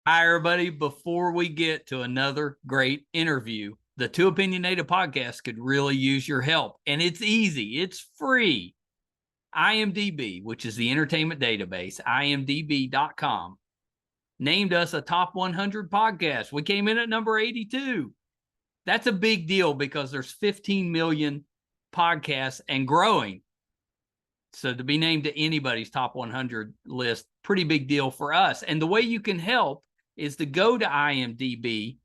Hi, everybody. Before we get to another great interview, the Two Opinionated podcast could really use your help. And it's easy, it's free. IMDb, which is the entertainment database, imdb.com, named us a top 100 podcast. We came in at number 82. That's a big deal because there's 15 million podcasts and growing. So to be named to anybody's top 100 list, pretty big deal for us. And the way you can help is to go to imdb.com,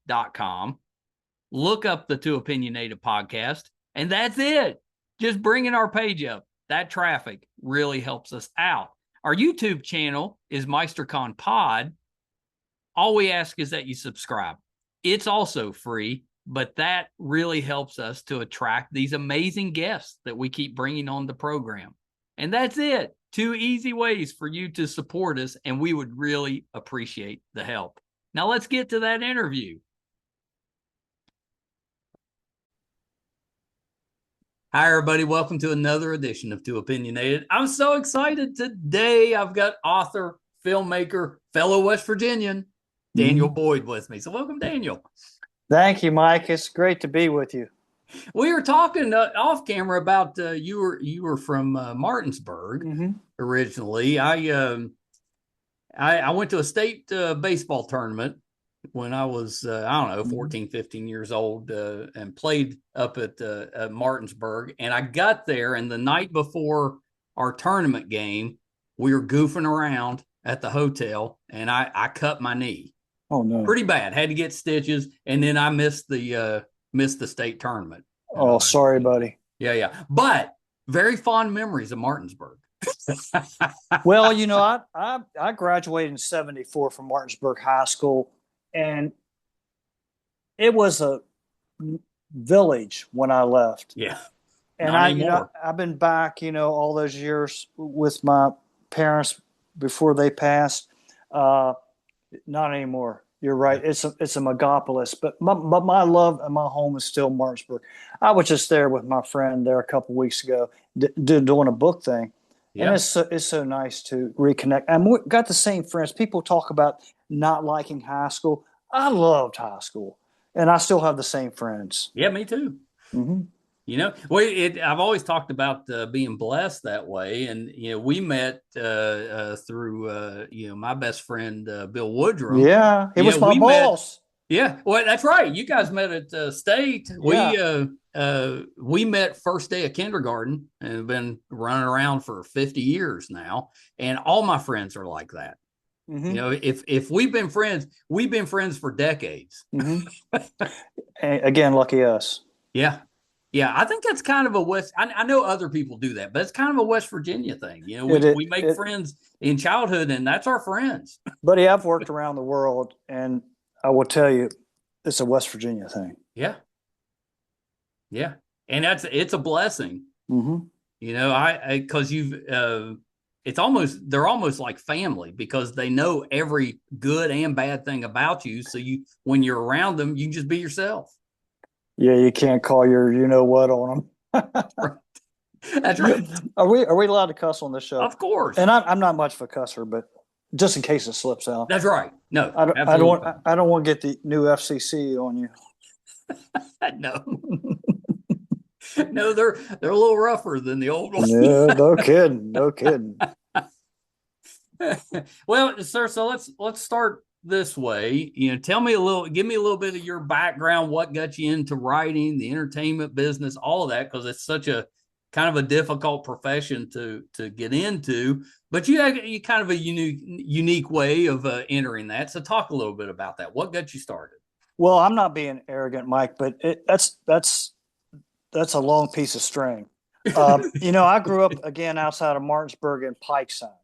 look up the Two Opinionated podcast, and that's it. Just bringing our page up. That traffic really helps us out. Our YouTube channel is MeisterCon Pod. All we ask is that you subscribe. It's also free, but that really helps us to attract these amazing guests that we keep bringing on the program. And that's it. Two easy ways for you to support us, and we would really appreciate the help. Now let's get to that interview. Hi, everybody. Welcome to another edition of Two Opinionated. I'm so excited today. I've got author, filmmaker, fellow West Virginian, Daniel Boyd with me. So welcome, Daniel. Thank you, Mike. It's great to be with you. We were talking off camera about you were from Martinsburg originally. I went to a state baseball tournament when I was, 14, 15 years old and played up at Martinsburg. And I got there, and the night before our tournament game, we were goofing around at the hotel, and I cut my knee. Oh, no. Pretty bad. Had to get stitches, and then I missed the state tournment. Oh, sorry, buddy. Yeah. But very fond memories of Martinsburg. Well, I graduated in 74 from Martinsburg High School, and it was a village when I left. Yeah. And I've been back, all those years with my parents before they passed. Not anymore. You're right. It's a megapolis, but my love and my home is still Martinsburg. I was just there with my friend there a couple of weeks ago doing a book thing. Yeah. And it's so nice to reconnect. And we got the same friends. People talk about not liking high school. I loved high school, and I still have the same friends. Yeah, me too. Mm-hmm. I've always talked about being blessed that way, and we met through my best friend Bill Woodrum. Yeah, he was my boss. Yeah, well, that's right. You guys met at State. Yeah. We met first day of kindergarten and have been running around for 50 years now, and all my friends are like that. Mm-hmm. If we've been friends for decades. Mm-hmm. Again, lucky us. Yeah, I think that's kind of a West. I know other people do that, but it's kind of a West Virginia thing. We make friends in childhood, and that's our friends. Buddy, I've worked around the world, and I will tell you, it's a West Virginia thing. Yeah, and it's a blessing. Mm-hmm. Because they're almost like family because they know every good and bad thing about you. So when you're around them, you can just be yourself. Yeah, you can't call your you-know-what on them. Right. That's right. Are we allowed to cuss on this show? Of course. And I'm not much of a cusser, but just in case it slips out. That's right. No, I don't want to get the new FCC on you. No. No, they're a little rougher than the old ones. Yeah, no kidding. Well, sir, so let's start this way. Give me a little bit of your background, what got you into writing, the entertainment business, all of that, because it's such a kind of a difficult profession to get into, but you have kind of a unique way of entering that. So talk a little bit about that. What got you started? Well, I'm not being arrogant, Mike, but that's a long piece of string. I grew up again outside of Martinsburg in Pikeside.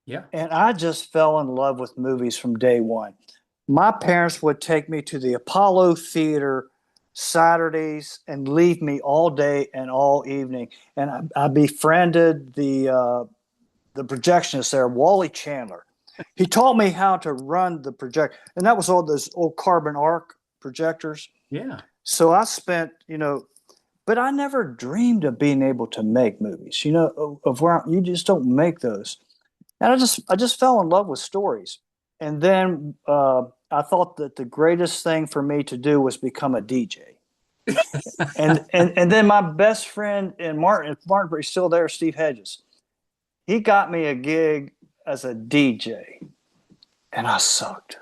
Yeah. And I just fell in love with movies from day one. My parents would take me to the Apollo Theater Saturdays and leave me all day and all evening. And I befriended the projectionist there, Wally Chandler. He taught me how to run the projector. And that was all those old carbon arc projectors. Yeah. So I spent, but I never dreamed of being able to make movies, of where you just don't make those. And I just fell in love with stories. And then I thought that the greatest thing for me to do was become a DJ. and then my best friend in Martinburg, he's still there, Steve Hedges. He got me a gig as a DJ, and I sucked.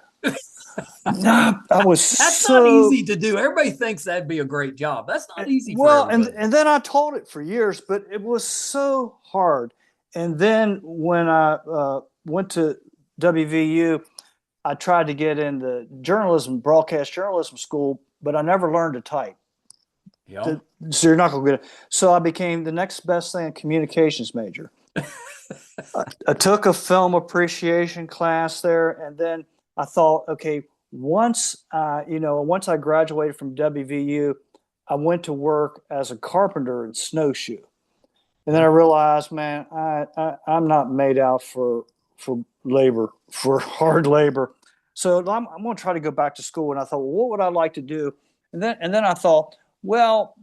No, I was That's not easy to do. Everybody thinks that'd be a great job. That's not easy. Well, and then I taught it for years, but it was so hard. And then when I went to WVU, I tried to get into broadcast journalism school, but I never learned to type. Yeah. So you're not going to get it. So I became the next best thing, a communications major. I took a film appreciation class there, and then I thought, okay, once I graduated from WVU, I went to work as a carpenter in Snowshoe, and then I realized, man, I'm not made out for labor, for hard labor. So I'm going to try to go back to school. And I thought, well, what would I like to do? And then I thought, well,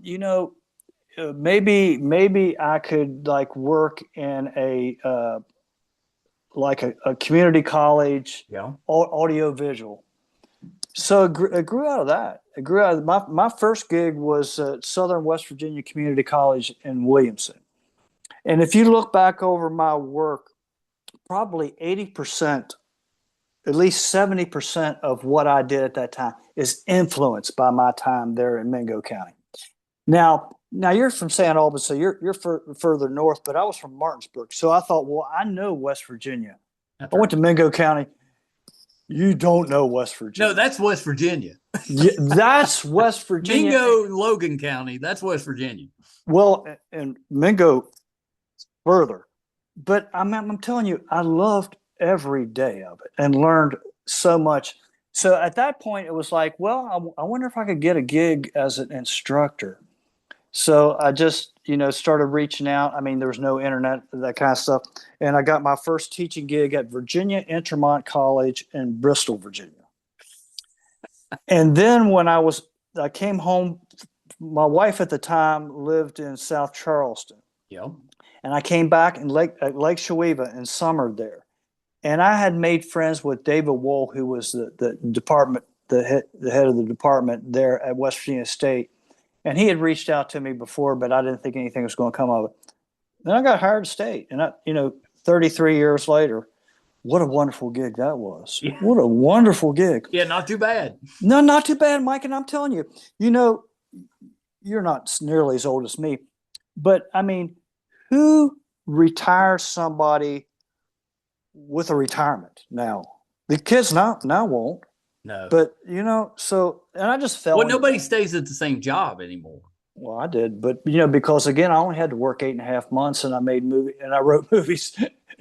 maybe I could like work in a community college, audio visual. So it grew out of that. It grew out of my first gig was at Southern West Virginia Community College in Williamson. And if you look back over my work, probably 80%, at least 70% of what I did at that time is influenced by my time there in Mingo County. Now you're from St. Albans, so you're further north, but I was from Martinsburg. So I thought, well, I know West Virginia. I went to Mingo County. You don't know West Virginia. No, that's West Virginia. Yeah, that's West Virginia. Mingo, Logan County, that's West Virginia. Well, and Mingo further. But I'm telling you, I loved every day of it and learned so much. So at that point, it was like, well, I wonder if I could get a gig as an instructor. So I just, started reaching out. I mean, there was no internet, that kind of stuff. And I got my first teaching gig at Virginia Intermont College in Bristol, Virginia. And then when I came home, my wife at the time lived in South Charleston. Yeah. And I came back at Lake Shaweva and summered there. And I had made friends with David Wohl, who was the head of the department there at West Virginia State. And he had reached out to me before, but I didn't think anything was going to come of it. Then I got hired at State. And 33 years later, what a wonderful gig that was. Yeah. What a wonderful gig. Yeah, not too bad. No, not too bad, Mike. And I'm telling you, you're not nearly as old as me. But, I mean, who retires somebody with a retirement now? The kids now won't. No. But, so, and I just felt. Well, nobody stays at the same job anymore. Well, I did. But, because, again, I only had to work 8.5 months and I wrote movies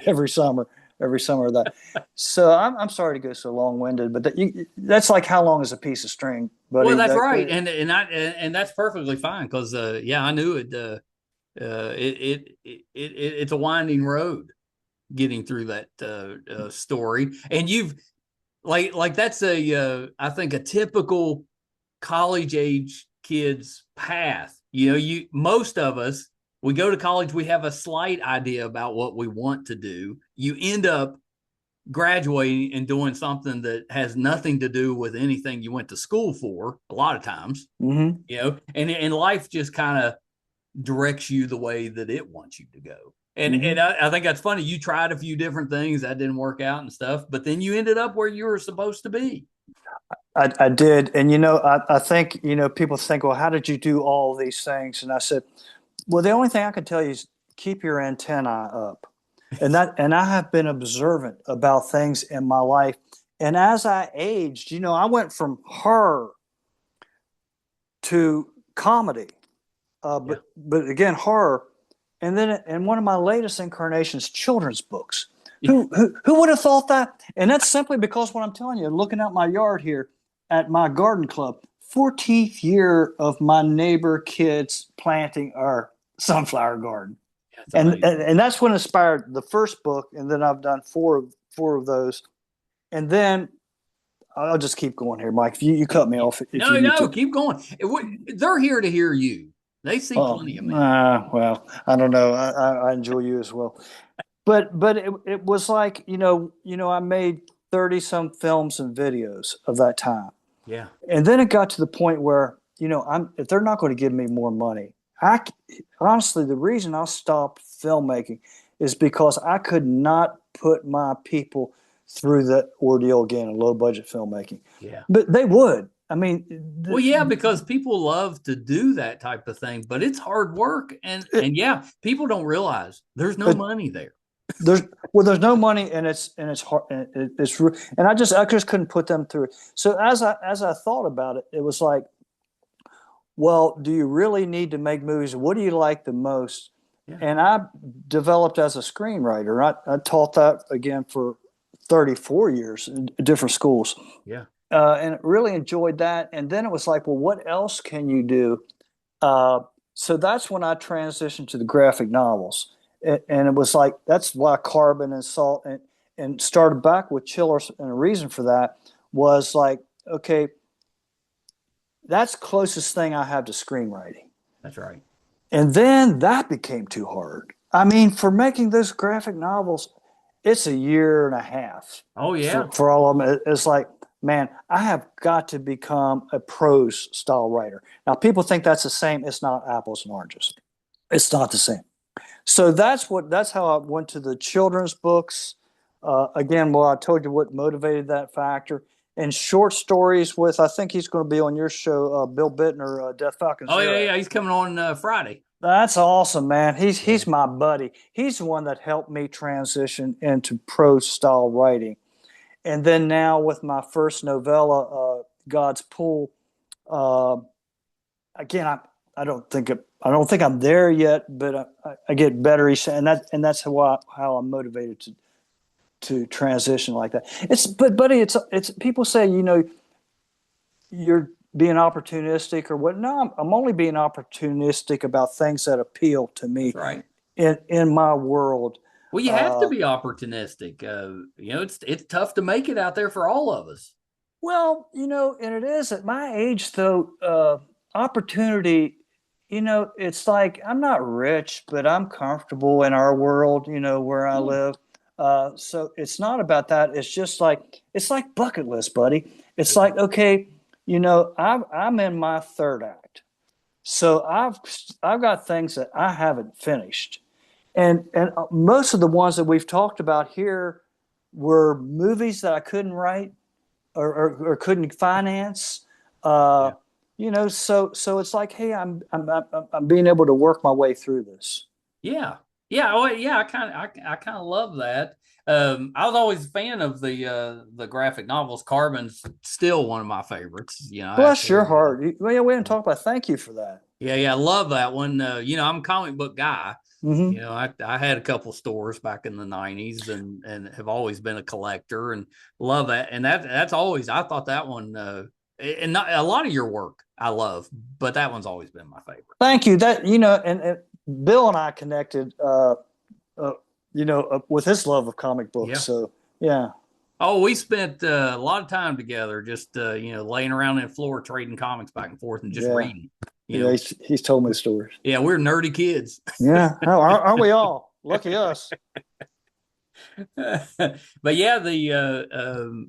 every summer of that. So I'm sorry to go so long-winded, but that's like how long is a piece of string, buddy? Well, that's right. And that's perfectly fine because, I knew it. It's a winding road getting through that story, and you've like that's I think a typical college age kid's path. Most of us, we go to college, we have a slight idea about what we want to do. You end up graduating and doing something that has nothing to do with anything you went to school for a lot of times. Mm-hmm. And life just kind of directs you the way that it wants you to go. And I think that's funny. You tried a few different things that didn't work out and stuff, but then you ended up where you were supposed to be. I did. And, I think, people think, well, how did you do all these things? And I said, well, the only thing I can tell you is keep your antennae up. And I have been observant about things in my life. And as I aged, I went from horror to comedy, but again, horror. And then in one of my latest incarnations, children's books. Who would have thought that? And that's simply because what I'm telling you, looking out my yard here at my garden club, 14th year of my neighbor kids planting our sunflower garden. And that's what inspired the first book. And then I've done four of those. And then I'll just keep going here, Mike. If you cut me off. No, keep going. They're here to hear you. They see plenty of me. Well, I don't know. I enjoy you as well. But it was like, I made 30 some films and videos of that time. Yeah. And then it got to the point where, if they're not going to give me more money, honestly, the reason I stopped filmmaking is because I could not put my people through the ordeal again in low budget filmmaking. Yeah. But they would. I mean, well, yeah, because people love to do that type of thing, but it's hard work. And yeah, people don't realize there's no money there. There's no money, and it's hard, and and I just couldn't put them through it. So as I thought about it, it was like, well, do you really need to make movies? What do you like the most? Yeah. And I developed as a screenwriter. I taught that again for 34 years in different schools. Yeah. And really enjoyed that. And then it was like, well, what else can you do? So that's when I transitioned to the graphic novels. And it was like, that's why Carbon and Salt and started back with Chillers. And the reason for that was like, okay, that's the closest thing I have to screenwriting. That's right. And then that became too hard. I mean, for making those graphic novels, it's a year and a half. Oh, yeah. For all of them. It's like, man, I have got to become a prose style writer. Now, people think that's the same. It's not apples and oranges. It's not the same. So that's how I went to the children's books. Again, well, I told you what motivated that factor. And short stories with, I think he's going to be on your show, Bill Bittner, Death Falcon. Oh, yeah, he's coming on Friday. That's awesome, man. He's my buddy. He's the one that helped me transition into prose style writing. And then now with my first novella, God's Pool, again, I don't think I'm there yet, but I get better each, and that's how I'm motivated to transition like that. But buddy, it's people say, you're being opportunistic or what? No, I'm only being opportunistic about things that appeal to me. That's right. In my world. Well, you have to be opportunistic. It's tough to make it out there for all of us. Well, and it is at my age though. Opportunity, it's like I'm not rich, but I'm comfortable in our world. Where I live. So it's not about that. It's just like it's like bucket list, buddy. It's like, okay, I'm in my third act, so I've got things that I haven't finished. And most of the ones that we've talked about here were movies that I couldn't write or couldn't finance. So it's like, hey, I'm being able to work my way through this. Yeah. Oh, yeah. I kind of love that. I was always a fan of the graphic novels. Carbon's still one of my favorites. Bless your heart. We didn't talk about. Thank you for that. Yeah. I love that one. I'm a comic book guy. Mm-hmm. I had a couple stores back in the 90s and have always been a collector and love that. And that's always, I thought that one, and not a lot of your work I love, but that one's always been my favorite. Thank you. That, and Bill and I connected, with his love of comic books. Yeah. So, yeah. Oh, we spent a lot of time together, just, laying around in the floor, trading comics back and forth and just reading. He's told me stories. Yeah, we're nerdy kids. Yeah, aren't we all? Lucky us. But yeah, the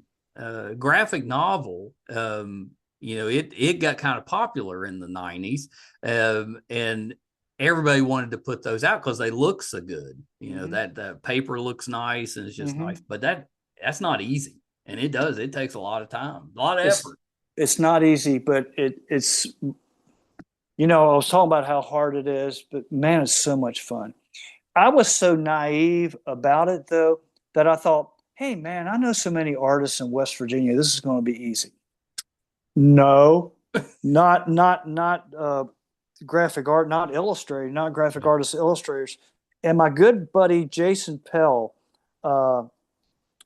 graphic novel, it got kind of popular in the 90s, and everybody wanted to put those out because they look so good. That paper looks nice and it's just nice, but that's not easy, and it takes a lot of time, a lot of effort. It's not easy, but it's. I was talking about how hard it is, but man, it's so much fun. I was so naive about it, though, that I thought, hey, man, I know so many artists in West Virginia. This is going to be easy. No, not graphic art, not illustrating, not graphic artists, illustrators. And my good buddy, Jason Pell,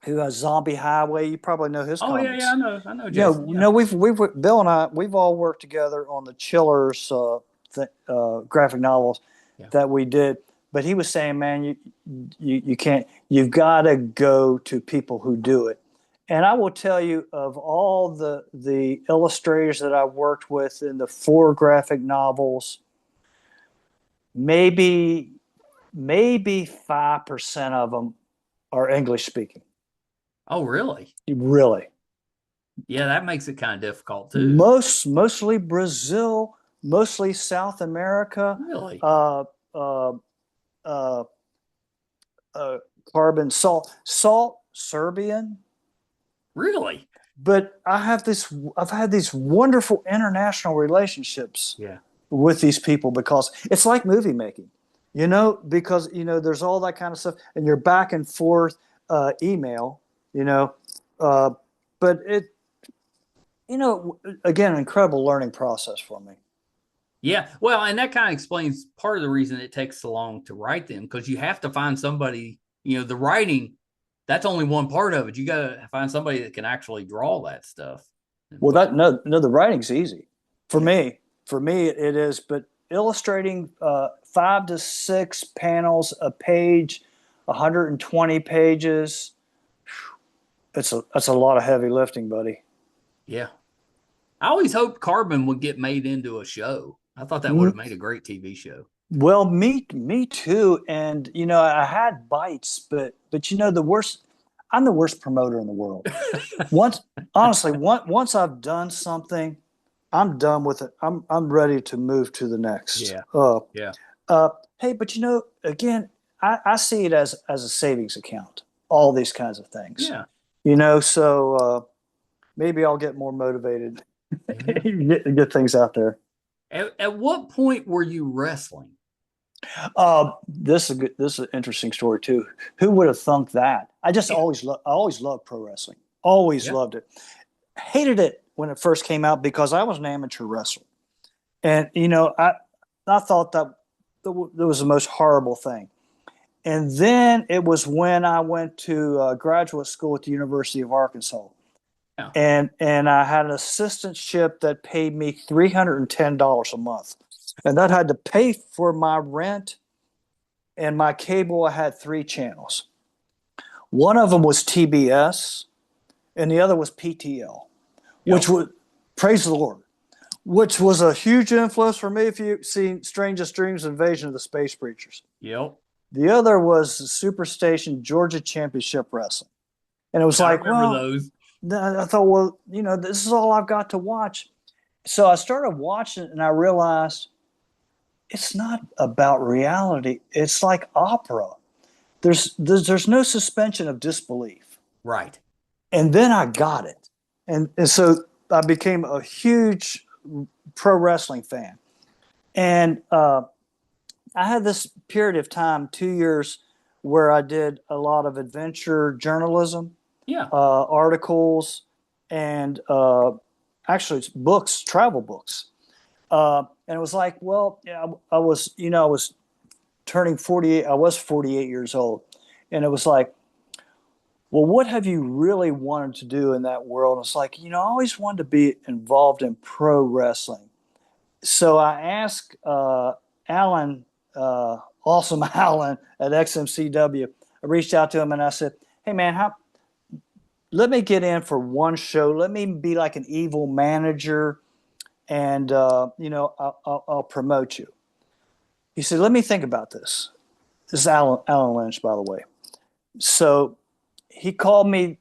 who has Zombie Highway. You probably know his comics. Yeah, I know Jason. We've Bill and I, we've all worked together on the Chillers graphic novels that we did. But he was saying, man, you can't, you've got to go to people who do it. And I will tell you, of all the illustrators that I've worked with in the 4 graphic novels, maybe 5% of them are English speaking. Oh, really? Really. Yeah, that makes it kind of difficult too. Mostly Brazil, mostly South America, Really? uh, uh, uh, uh, carbon salt Serbian. Really? But I've had these wonderful international relationships Yeah. with these people because it's like movie making, because there's all that kind of stuff, and you're back and forth email, you know, uh, but again, an incredible learning process for me. Yeah. Well, and that kind of explains part of the reason it takes so long to write them, because you have to find somebody, the writing, that's only one part of it. You got to find somebody that can actually draw that stuff. Well, the writing's easy for Yeah. me. For me, it is, but illustrating 5 to 6 panels a page, 120 pages. That's a lot of heavy lifting, buddy. Yeah. I always hoped Carbon would get made into a show. I thought that would have made a great TV show. Well, me too. And I had bites, but the worst. I'm the worst promoter in the world. Once, honestly, once I've done something, I'm done with it. I'm ready to move to the next. Yeah. Yeah. Hey, but again, I see it as a savings account. All these kinds of things. Yeah. So maybe I'll get more motivated, get things out there. At what point were you wrestling? This is an interesting story too. Who would have thunk that? I just always loved pro wrestling. Always loved it. Hated it when it first came out because I was an amateur wrestler, and I thought that was the most horrible thing. And then it was when I went to graduate school at the University of Arkansas, and I had an assistantship that paid me $310 a month, and that had to pay for my rent and my cable. I had 3 channels. One of them was TBS, and the other was PTL, which was, praise the Lord, which was a huge influence for me. If you've seen Strangest Dreams, Invasion of the Space Preachers. Yep. The other was Superstation Georgia Championship Wrestling. And it was I remember those. I thought, well, this is all I've got to watch. So I started watching it, and I realized it's not about reality. It's like opera. There's no suspension of disbelief. Right. And then I got it. And so I became a huge pro wrestling fan. And I had this period of time, 2 years, where I did a lot of adventure journalism, articles, and actually it's books, travel books. And it was like, well, I was turning 48. I was 48 years old. And it was like, well, what have you really wanted to do in that world? And it's like, I always wanted to be involved in pro wrestling. So I asked Alan, awesome Alan at XMCW. I reached out to him and I said, hey, man, let me get in for one show. Let me be like an evil manager, and I'll promote you. He said, let me think about this. This is Alan Lynch, by the way. So he called me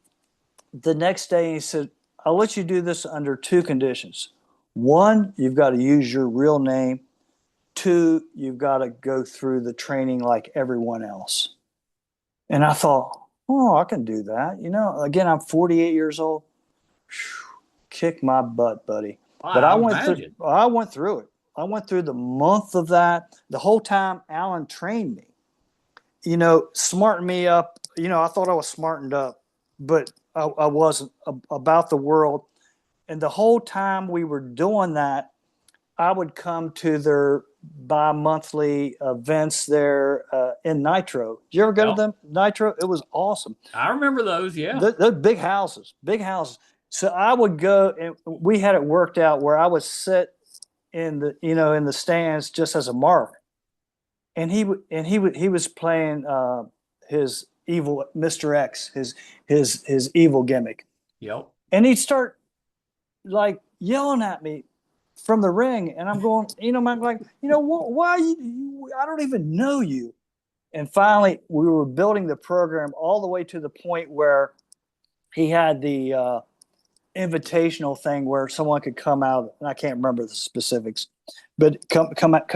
the next day and he said, I'll let you do this under 2 conditions. 1, you've got to use your real name. 2, you've got to go through the training like everyone else. And I thought, oh, I can do that. Again, I'm 48 years old. Kick my butt, buddy. But I went through it. I went through the month of that. The whole time Alan trained me, smartened me up. I thought I was smartened up, but I wasn't about the world. And the whole time we were doing that, I would come to their bi-monthly events there in Nitro. Did you ever go to them? Nitro? It was awesome. I remember those, yeah. They're big houses. So I would go, and we had it worked out where I would sit in the stands just as a mark. And he was playing his evil Mr. X, his evil gimmick. Yep. And he'd start like yelling at me from the ring, and I'm going, I'm like, why I don't even know you. And finally, we were building the program all the way to the point where he had the invitational thing where someone could come out, and I can't remember the specifics, but come out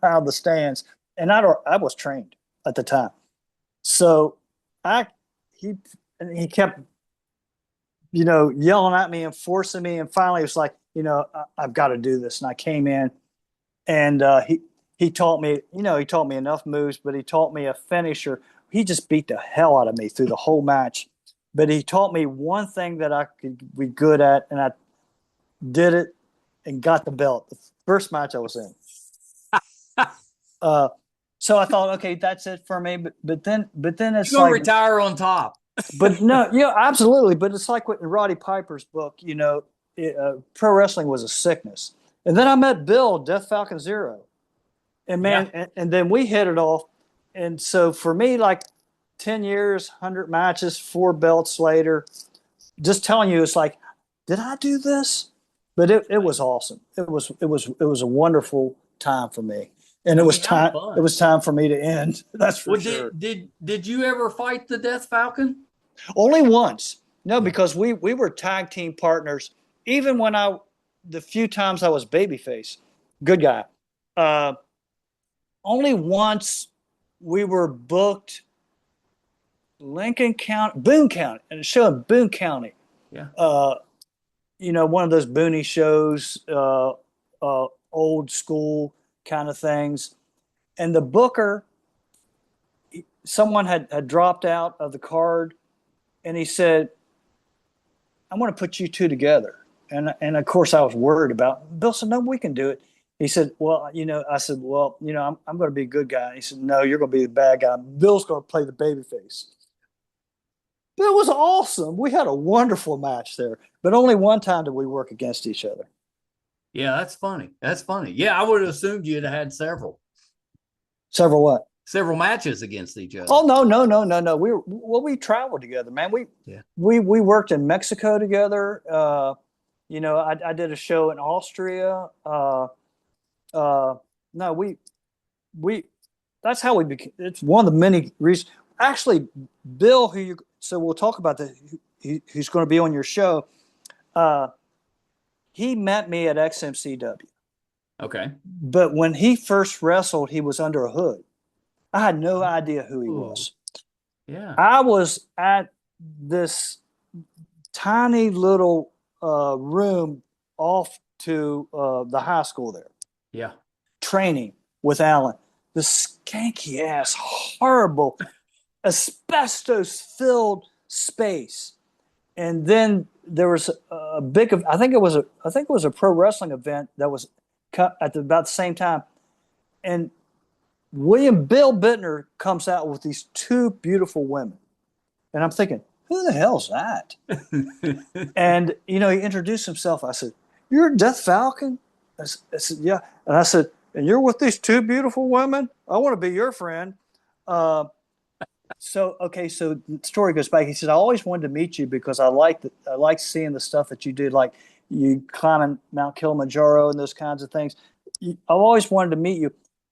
of the stands. And I was trained at the time, so I he kept yelling at me and forcing me, and finally it was like, I've got to do this. And I came in, and he taught me, he taught me enough moves, but he taught me a finisher. He just beat the hell out of me through the whole match. But he taught me one thing that I could be good at, and I did it and got the belt. The first match I was in. So I thought, okay, that's it for me. But then it's You're gonna like retire on top. But no, absolutely. But it's like what in Roddy Piper's book, pro wrestling was a sickness. And then I met Bill, Death Falcon Zero, and man, and then we hit it off. And so for me, like 10 years, 100 matches, 4 belts later, just telling you, it's like, did I do this? But it was awesome. It was a wonderful time for me. And it was time for me to end. That's for sure. Did you ever fight the Death Falcon? Only once. No, because we were tag team partners. Even when the few times I was babyface, good guy. Only once we were booked Lincoln County, Boone County, and a show in Boone County. Yeah. One of those boony shows, old school kind of things. And the booker, someone had dropped out of the card, and he said, I want to put you two together. And of course I was worried about, Bill said, no, we can do it. He said, well, I said, well, I'm going to be a good guy. And he said, no, you're going to be the bad guy. Bill's going to play the baby face. But it was awesome. We had a wonderful match there, but only one time did we work against each other. Yeah, that's funny. Yeah, I would have assumed you'd have had several. Several what? Several matches against each other. Oh, no. We traveled together, man. We worked in Mexico together. I did a show in Austria. No, we that's how we became. It's one of the many reasons. Actually, Bill, so we'll talk about who's going to be on your show. He met me at XMCW. Okay. But when he first wrestled, he was under a hood. I had no idea who he was. Yeah. I was at this tiny little room off to the high school there. Yeah. Training with Alan. The skanky ass, horrible, asbestos-filled space. And then there was a big, I think it was a pro wrestling event that was cut at about the same time. And Bill Bittner comes out with these 2 beautiful women. And I'm thinking, who the hell's that? And, he introduced himself. I said, you're Death Falcon? I said, yeah. And I said, and you're with these 2 beautiful women? I want to be your friend. So the story goes back. He said, I always wanted to meet you because I liked seeing the stuff that you did, like you climbing Mount Kilimanjaro and those kinds of things. I've always wanted to meet you.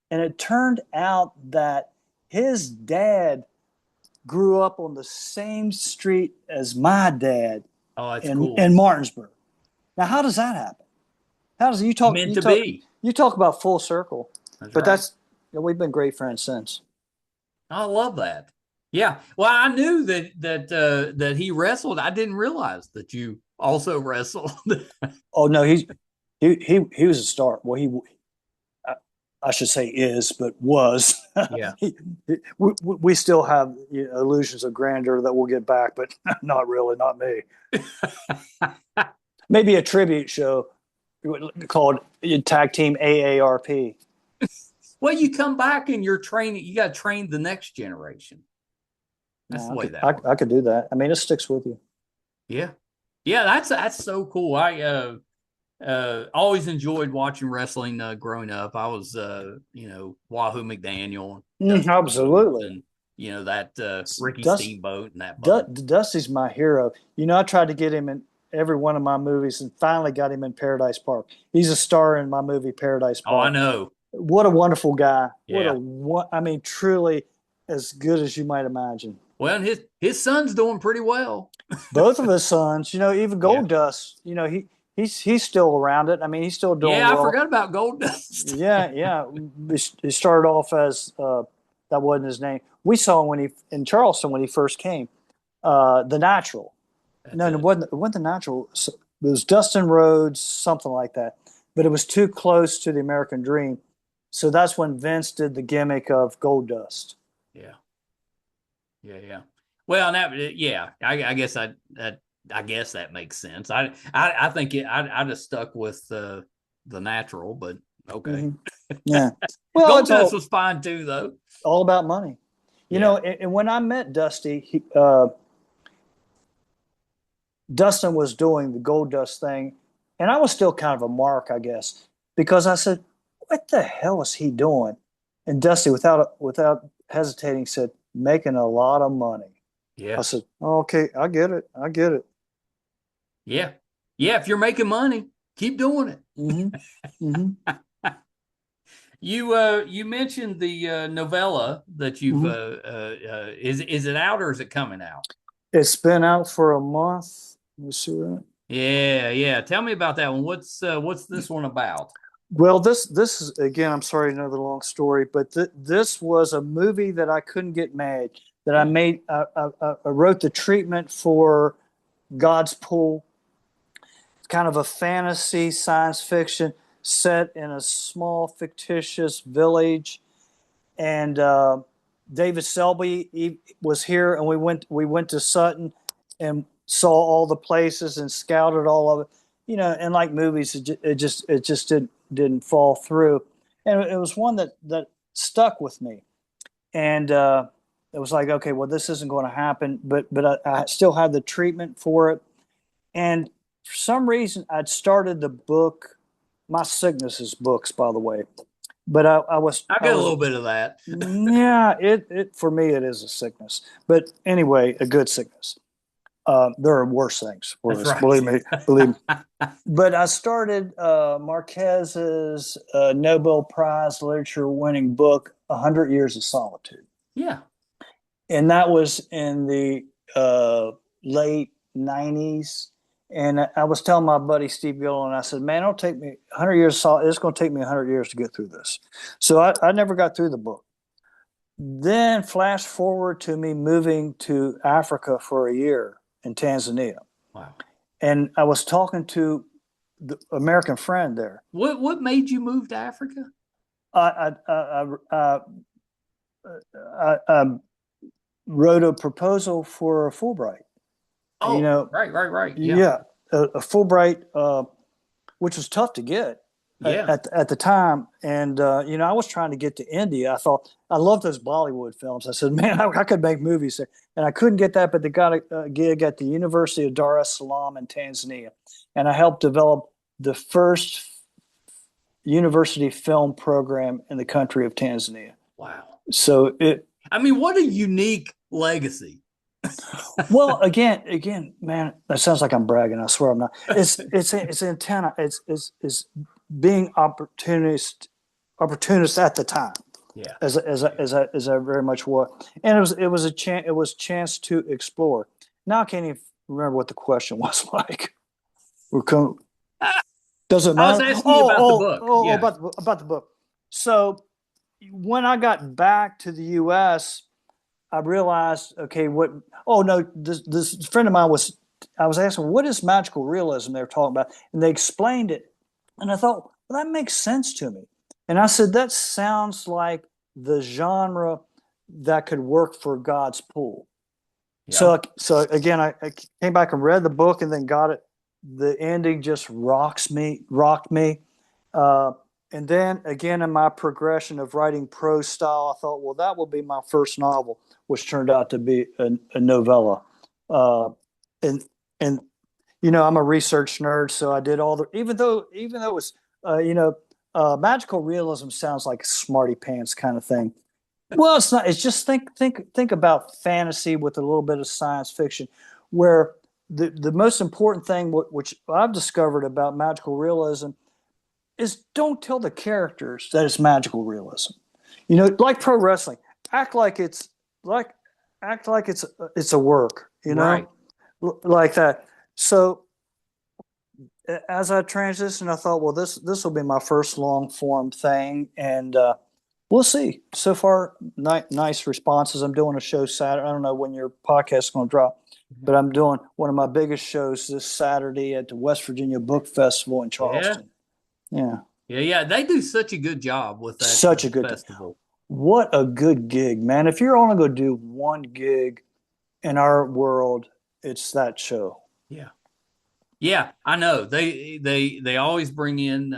And it turned out that his dad grew up on the same street as my dad in Martinsburg. Now, how does that happen? How does you talk? You talk about full circle, that's we've been great friends since. I love that. Yeah. Well, I knew that he wrestled. I didn't realize that you also wrestled. Oh no, he was a star. Well, I should say is, but was. Yeah. We still have illusions of grandeur that we'll get back, but not really, not me. Maybe a tribute show called Tag Team AARP. Well, you come back and you're training. You got to train the next generation. That's the way that works. I could do that. I mean, it sticks with you. Yeah. That's so cool. I always enjoyed watching wrestling growing up. I was Wahoo McDaniel, absolutely, and that Ricky Steamboat and that. Dusty's my hero. I tried to get him in every one of my movies and finally got him in Paradise Park. He's a star in my movie Paradise Park. Oh, I know. What a wonderful guy. Yeah. Truly as good as you might imagine. Well, and his son's doing pretty well. Both of his sons, even Yeah. Gold Dust, he's still around it. I mean, he's still doing Yeah, I well. forgot about Gold Dust. Yeah, yeah. He started off as that wasn't his name. We saw him in Charleston when he first came. The Natural. No, it wasn't The Natural. It was Dustin Rhodes, something like that. But it was too close to the American Dream. So that's when Vince did the gimmick of Gold Dust. Yeah. Yeah, yeah. Well, I guess I guess that makes sense. I think I just stuck with the Natural, but okay. Mm-hmm. Yeah. Well, Gold Dust was fine too, though. All about money. And when I met Dusty, Dustin was doing the Gold Dust thing, and I was still kind of a mark, I guess, because I said, "What the hell is he doing?" And Dusty, without hesitating, said, "Making a lot of money." Yeah. I said, oh, "Okay, I get it. Yeah. Yeah. If you're making money, keep doing it. Mm-hmm. Mm-hmm. You mentioned the novella that you've is it out or is it coming out? It's been out for a month. Let me see that. Yeah. Tell me about that one. What's this one about? Well, this is, again, I'm sorry, another long story, but this was a movie that I couldn't get made. That I made. I wrote the treatment for God's Pool. Kind of a fantasy science fiction set in a small fictitious village, and David Selby was here, and we went to Sutton and saw all the places and scouted all of it. And like movies, it just didn't fall through, and it was one that stuck with me, and it was like, okay, well, this isn't going to happen, but I still had the treatment for it, and for some reason I'd started the book. My sickness is books, by the way, but I got a little bit of that. Yeah, it for me it is a sickness, but anyway, a good sickness. There are worse things for That's this, right. believe me. But I started Marquez's Nobel Prize literature winning book, 100 Years of Solitude. Yeah. And that was in the late 90s. And I was telling my buddy Steve Gillen, I said, man, it'll take me 100 years. It's going to take me 100 years to get through this. So I never got through the book. Then flash forward to me moving to Africa for a year in Tanzania. Wow. And I was talking to the American friend there. What made you move to Africa? I wrote a proposal for a Fulbright. Oh, right. Yeah, a Fulbright, which was tough to get. At the time, and I was trying to get to India. I thought I loved those Bollywood films. I said, man, I could make movies there, and I couldn't get that. But they got a gig at the University of Dar es Salaam in Tanzania, and I helped develop the first university film program in the country of Tanzania. Wow! So what a unique legacy. Well, again, man, that sounds like I'm bragging. I swear I'm not. It's antenna. It's being opportunist at the time. Yeah. As I very much was, and it was a chance to explore. Now I can't even remember what the question was like. Does it matter? I was asking you about the book. Yeah. About the book. So when I got back to the U.S., I realized, okay, this friend of mine I was asking, what is magical realism they were talking about? And they explained it. And I thought, well, that makes sense to me. And I said, that sounds like the genre that could work for God's Pool. Yeah. So again, I came back and read the book and then got it. The ending just rocked me. And then again, in my progression of writing prose style, I thought, well, that will be my first novel, which turned out to be a novella. And I'm a research nerd, so I did even though it was, magical realism sounds like smarty pants kind of thing. Well, it's not. It's just think about fantasy with a little bit of science fiction, where the most important thing, which I've discovered about magical realism, is don't tell the characters that it's magical realism. Like pro wrestling, act like it's like act like it's a work, Right. like that. So as I transitioned, I thought, well, this will be my first long form thing, and we'll see. So far, nice responses. I'm doing a show Saturday. I don't know when your podcast is going to drop, but I'm doing one of my biggest shows this Saturday at the West Virginia Book Festival in Yeah. Charleston. Yeah, Yeah. They do such a good job with that such a good festival. What a good gig, man. If you're only going to do one gig in our world, it's that show. Yeah. Yeah, I know. They always bring in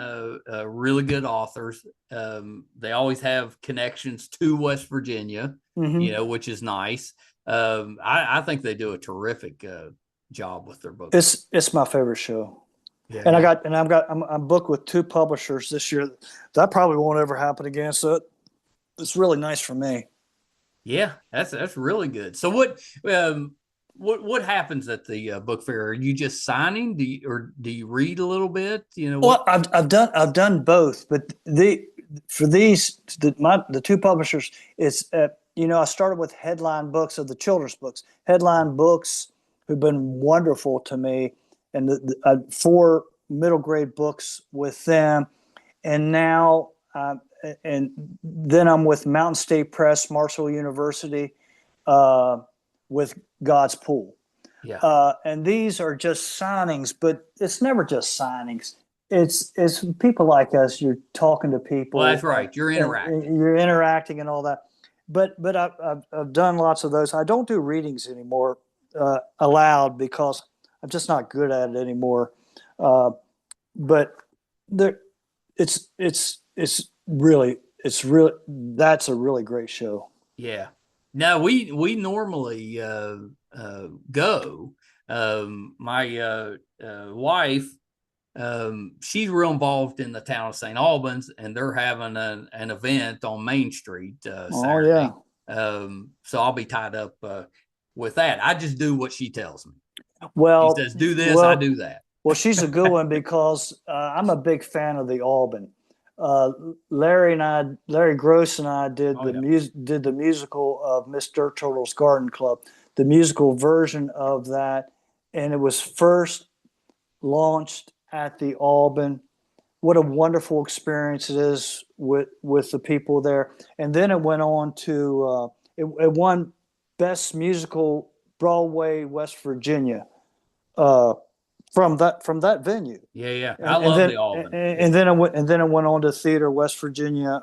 really good authors. They always have connections to West Virginia, Mm-hmm. which is nice. I think they do a terrific job with their books. It's my favorite show. Yeah, And yeah, I'm booked with 2 publishers this year. That probably won't ever happen again. So it's really nice for me. yeah. That's really good. So what happens at the book fair? Are you just signing? Do you read a little bit? Well, I've done both, but the 2 publishers, it's I started with Headline Books of the children's books. Headline Books, who've been wonderful to me, and 4 middle grade books with them, and now and then I'm with Mountain State Press, Marshall University, with God's Pool. Yeah. And these are just signings, but it's never just signings. It's people like us. You're talking to people. Well, that's right. You're interacting. And you're interacting and all that. But I've done lots of those. I don't do readings anymore aloud because I'm just not good at it anymore. But there, it's really that's a really great show. Yeah. No, we normally go. My wife, she's real involved in the town of St. Albans, and they're having an event on Main Street Oh yeah. Saturday. So I'll be tied up with that. I just do what she tells me. Well, She says, "Do this," I do that. Well, she's a good one because I'm a big fan of the Alban. Larry Gross and I did the musical of Miss Dirt Turtle's Garden Club, the musical version of that, and it was first launched at the Alban. What a wonderful experience it is with the people there. And then it went on to it won Best Musical Broadway, West Virginia. From that venue. Yeah. I love the Alban. And then it went on to Theater West Virginia.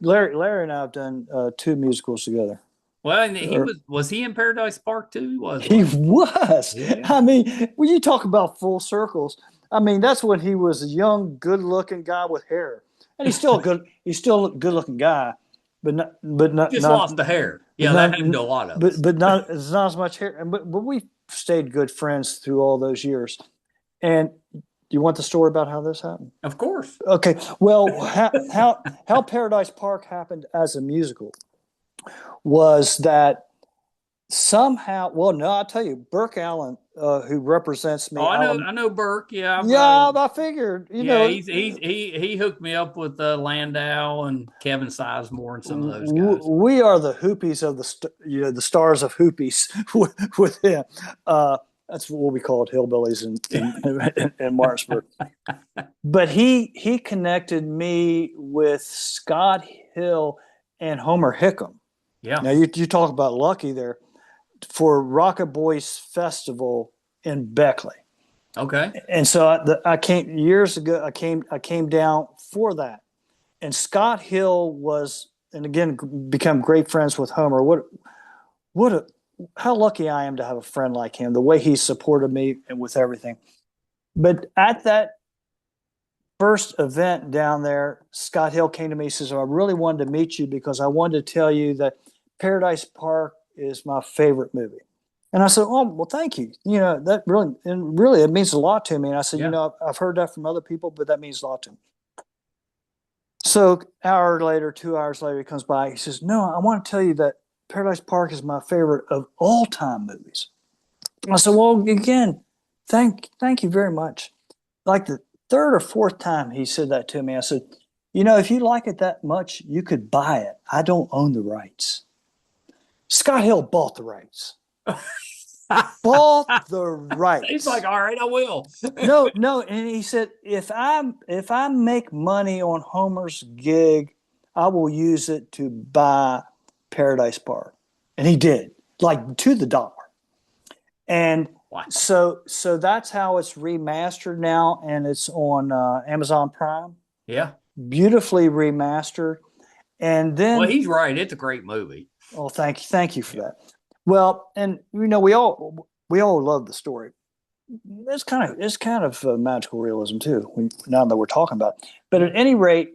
Larry and I have done 2 musicals together. Well, and was he in Paradise Park too? He was. Yeah. I mean, when you talk about full circles, I mean that's when he was a young, good-looking guy with hair, and he's still a good-looking guy, but not just lost the hair. Yeah, that happened to a lot of us. But not as much hair. But we stayed good friends through all those years. And do you want the story about how this happened? Of course. Okay. Well, how Paradise Park happened as a musical was that somehow. Well, no, I'll tell you, Burke Allen, who represents me. Oh, I know Burke. Yeah. I figured. He hooked me up with Landau and Kevin Sizemore and some of those guys. We are the Hoopies of the stars of Hoopies with him. That's what we called hillbillies in Martinsburg. But he connected me with Scott Hill and Homer Hickam. Yeah. Now you talk about lucky there for Rocket Boys Festival in Beckley. Okay. And so I came years ago. I came down for that, and Scott Hill was, and again become great friends with Homer. How lucky I am to have a friend like him. The way he supported me and with everything. But at that first event down there, Scott Hill came to me and says, "I really wanted to meet you because I wanted to tell you that Paradise Park is my favorite movie." And I said, "Oh, well, thank you. That really, it means a lot to me." And I said, Yeah. I've heard that from other people, but that means a lot to me. So 2 hours later, he comes by. He says, "No, I want to tell you that Paradise Park is my favorite of all time movies." I said, "Well, again, thank you very much." Like the 3rd or 4th time he said that to me, I said, "If you like it that much, you could buy it. I don't own the rights." Scott Hill bought the rights. Bought the rights. He's like, all right, I will. No. And he said, if I make money on Homer's gig, I will use it to buy Paradise Park. And he did, like to the dollar. And wow. so that's how it's remastered now, and it's on Amazon Prime. Yeah. Beautifully remastered. And then, well, he's right. It's a great movie. Oh, thank you for that. Well, and we all love the story. It's kind of magical realism too. Now that we're talking about it. But at any rate,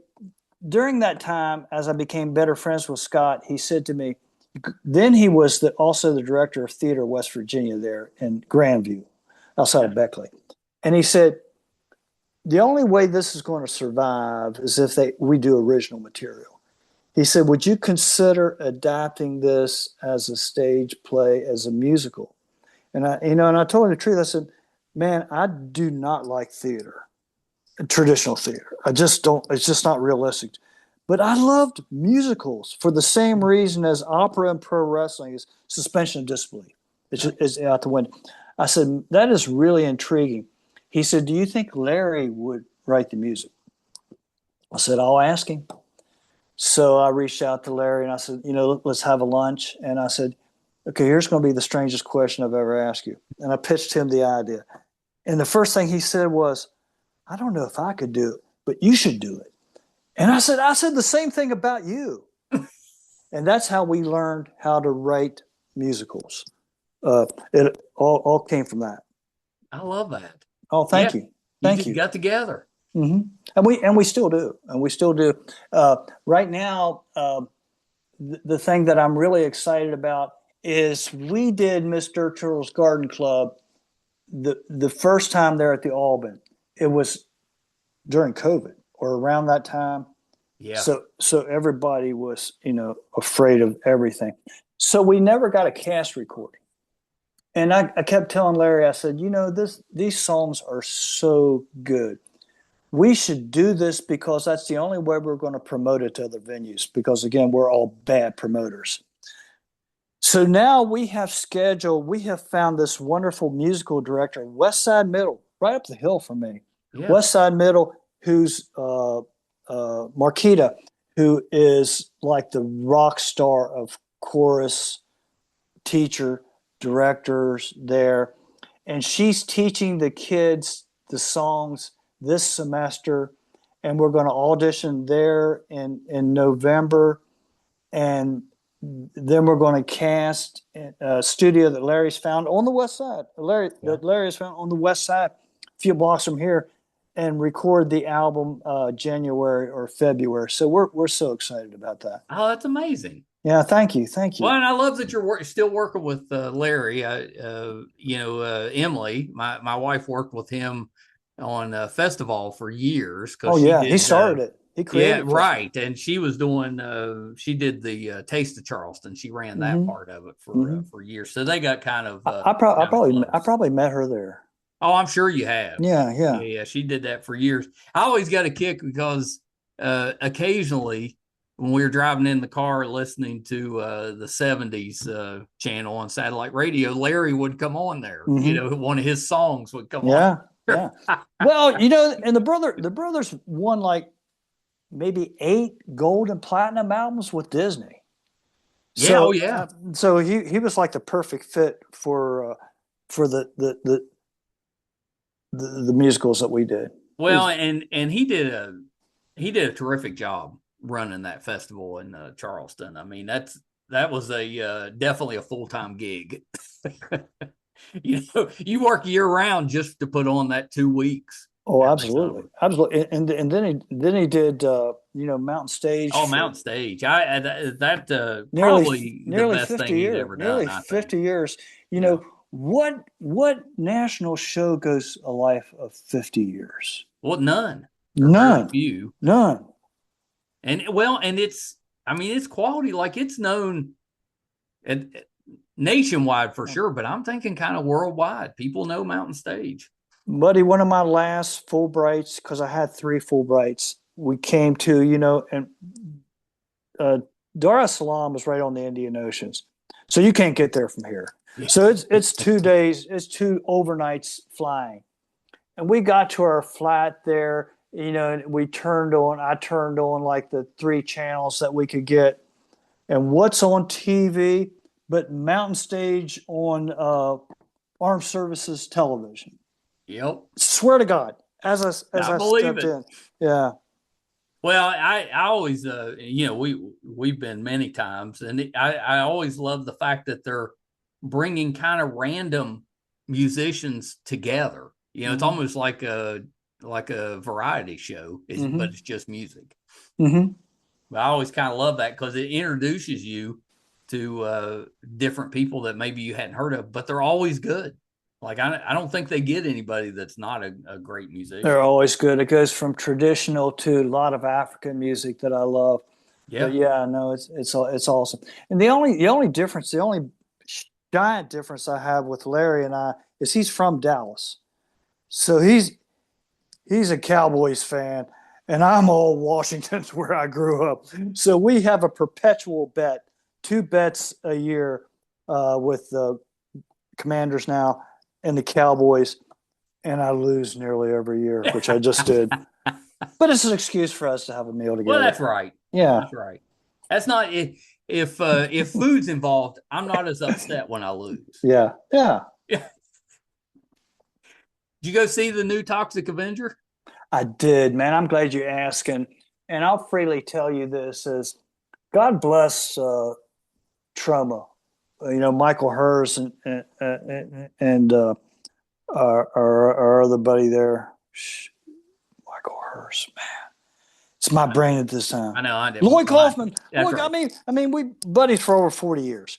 during that time, as I became better friends with Scott, he said to me. Then he was also the director of theater West Virginia there in Grandview, outside of Beckley, and he said, "The only way this is going to survive is if we do original material." He said, "Would you consider adapting this as a stage play, as a musical?" And I told him the truth. I said, "Man, I do not like theater, traditional theater. I just don't. It's just not realistic." But I loved musicals for the same reason as opera and pro wrestling is suspension of disbelief. It's out the window. I said, that is really intriguing. He said, do you think Larry would write the music? I said, I'll ask him. So I reached out to Larry and I said, let's have a lunch. And I said, okay, here's going to be the strangest question I've ever asked you. And I pitched him the idea. And the first thing he said was, I don't know if I could do it, but you should do it. And I said the same thing about you. And that's how we learned how to write musicals. It all came from that. I love that. Oh, thank you. Thank you. Got together. Mm-hmm. And we still do. And we still do. Right now, the thing that I'm really excited about is we did Miss Dirt Turtle's Garden Club the first time there at the Alban. It was during COVID. Or around that time. Yeah. So everybody was, afraid of everything. So we never got a cast recording. And I kept telling Larry, I said, these songs are so good. We should do this because that's the only way we're going to promote it to other venues. Because again, we're all bad promoters. So now we have found this wonderful musical director, West Side Middle, right up the hill from me. Yeah. West Side Middle, who's Marquita, who is like the rock star of chorus teacher, directors there. And she's teaching the kids the songs this semester. And we're going to audition there in November. And then we're going to cast a studio that Larry's found on the west side. That Larry's found on the west side, a few blocks from here. And record the album January or February. So we're so excited about that. Oh, that's amazing. Yeah, thank you. Well, and I love that you're still working with Larry. Emily, my wife, worked with him on Festival for years. Oh yeah, he started it. He created it. Right. And she was doing. She did the Taste of Charleston. She ran that part of it for years. So they got kind of. I probably met her there. Oh, I'm sure you have. Yeah. She did that for years. I always got a kick because occasionally when we were driving in the car listening to the 70s channel on satellite radio, Larry would come on there. Mm-hmm. One of his songs would come on. Yeah. Well, and the brothers won like maybe 8 gold and platinum albums with Disney. So he was like the perfect fit for the musicals that we did. Well, and he did a terrific job running that festival in Charleston. I mean, that was definitely a full-time gig. You work year round just to put on that 2 weeks. Oh, absolutely. And then he did Mountain Stage. Oh, Mountain Stage. Probably the best thing he's ever done. Nearly 50 years. What national show goes a life of 50 years? Well, none. None. Few. None. And it's quality. Like, it's known nationwide for sure, but I'm thinking kind of worldwide. People know Mountain Stage. Buddy, one of my last Fulbrights, because I had 3 Fulbrights, we came to, and Dar es Salaam was right on the Indian Oceans. So you can't get there from here. Yeah. So it's 2 days, it's 2 overnights flying. And we got to our flat there, and I turned on like the 3 channels that we could get. And what's on TV but Mountain Stage on Armed Services Television. Yep. Swear to God, as I believe stepped it. in. Yeah. Well, I always, we've been many times, and I always love the fact that they're bringing kind of random musicians together. It's almost like a variety show, but it's just music. Mm-hmm. But I always kind of love that because it introduces you to different people that maybe you hadn't heard of, but they're always good. Like, I don't think they get anybody that's not a great musician. They're always good. It goes from traditional to a lot of African music that I love. Yeah. But yeah, no, it's awesome. And the only difference, the only giant difference I have with Larry and I is he's from Dallas. So he's a Cowboys fan, and I'm all Washington's where I grew up. So we have a perpetual bet, 2 bets a year with the Commanders now and the Cowboys, and I lose nearly every year, which I just did. But it's an excuse for us to have a meal together. Well, that's right. Yeah, that's right. That's not if food's involved, I'm not as upset when I lose. Yeah. Did you go see the new Toxic Avenger? I did, man. I'm glad you asked, and I'll freely tell you this: is God bless Trauma. Michael Hers and our other buddy there, Michael Hers, man. It's my brain at this time. I know. I did. Lloyd Kaufman. That's Look, right. I mean, we buddies for over 40 years.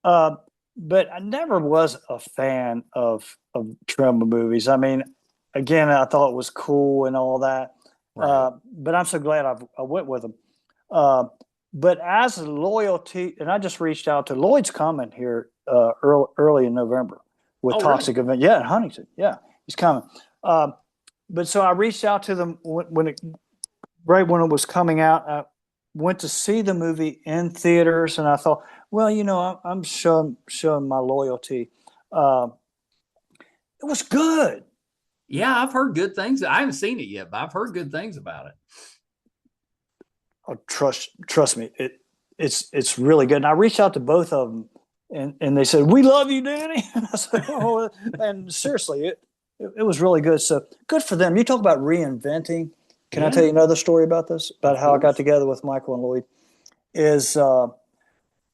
But I never was a fan of Trumbo movies. I mean, again, I thought it was cool and all that. Right. But I'm so glad I went with them. But as a loyalty, and I just reached out to Lloyd's coming here early in November with Toxic Event. Yeah, in Huntington. Yeah, he's coming. But so I reached out to them right when it was coming out. I went to see the movie in theaters, and I thought, well, I'm showing my loyalty. It was good. Yeah, I've heard good things. I haven't seen it yet, but I've heard good things about it. Oh, trust me, it's really good. And I reached out to both of them, and they said, "We love you, Danny." And I said, "Oh," and seriously, it was really good. So good for them. You talk about reinventing. Can I tell you another story about this? About how I got together with Michael and Lloyd? Is